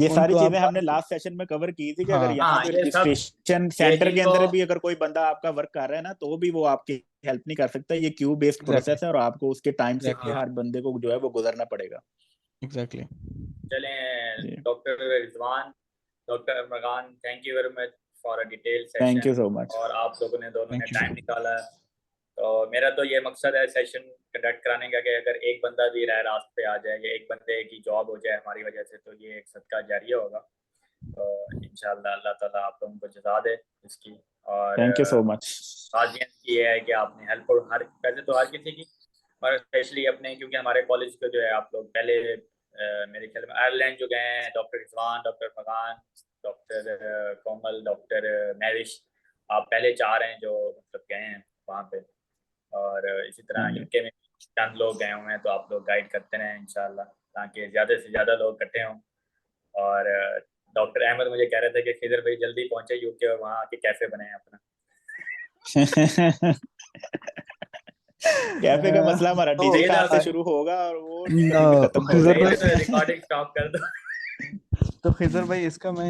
C: ये सारी
B: उनको आप
C: चीजें हमने लास्ट सेशन में कवर की थी कि अगर
B: हाँ
C: यहाँ
A: हाँ
C: पे
A: ये सब,
C: रजिस्ट्रेशन
A: ये
C: सेंटर के
A: जिनको,
C: अंदर भी अगर कोई बंदा आपका वर्क कर रहा है ना तो भी वो आपकी हेल्प नहीं कर सकता। ये क्यू बेस्ड
B: एग्जैक्टली
C: प्रोसेस है और आपको उसके टाइम से
A: हाँ
B: एग्जैक्टली
C: हर बंदे को जो है वो गुजरना पड़ेगा।
B: एग्जैक्टली।
A: चलें।
C: जी,
A: doctor Rizwan, doctor Amargan, thank you very much for a detail
C: thank you
A: session.
C: So much.
A: और आप लोगों ने दोनों ने
B: थैंक
A: टाइम
B: यू।
A: निकाला है। तो मेरा तो ये मकसद है सेशन कंडक्ट कराने का कि अगर एक बंदा भी राह रास्त पे आ जाए या एक बंदे की जॉब हो जाए हमारी वजह से, तो ये एक सदका जारिया होगा। तो इंशाल्लाह अल्लाह ताला आप लोगों को जज़ा दे इसकी। और
C: thank you so much.
A: Guardian की ये है कि आपने हेल्प, और हर वैसे तो हर किसी की, और स्पेशली अपने, क्योंकि हमारे कॉलेज को जो है आप लोग पहले मेरे ख्याल में आयरलैंड जो गए हैं, डॉक्टर रिजवान, डॉक्टर फगान, डॉक्टर कोमल, डॉक्टर मैरिश, आप पहले 4 हैं जो मतलब गए हैं वहाँ पे। और इसी
C: हाँ
A: तरह
C: जी।
A: यूके में चंद लोग गए हुए हैं, तो आप लोग गाइड करते रहें इंशाल्लाह, ताकि ज़्यादा से ज़्यादा लोग इकट्ठे हों। और डॉक्टर अहमद मुझे कह रहे थे कि खिदर भाई जल्दी पहुंचे यूके और वहाँ आके कैफ़े बनाए अपना।
C: कैफे का मसला हमारा
B: तो
C: डिजी
A: सही है ना?
C: खान से शुरू होगा और वो नहीं
B: नो
C: कभी भी खत्म
B: खिजर
C: होगा।
A: सही है
B: भाई,
A: ना? तो रिकॉर्डिंग स्टॉप कर दो।
B: तो खिजर भाई इसका मैं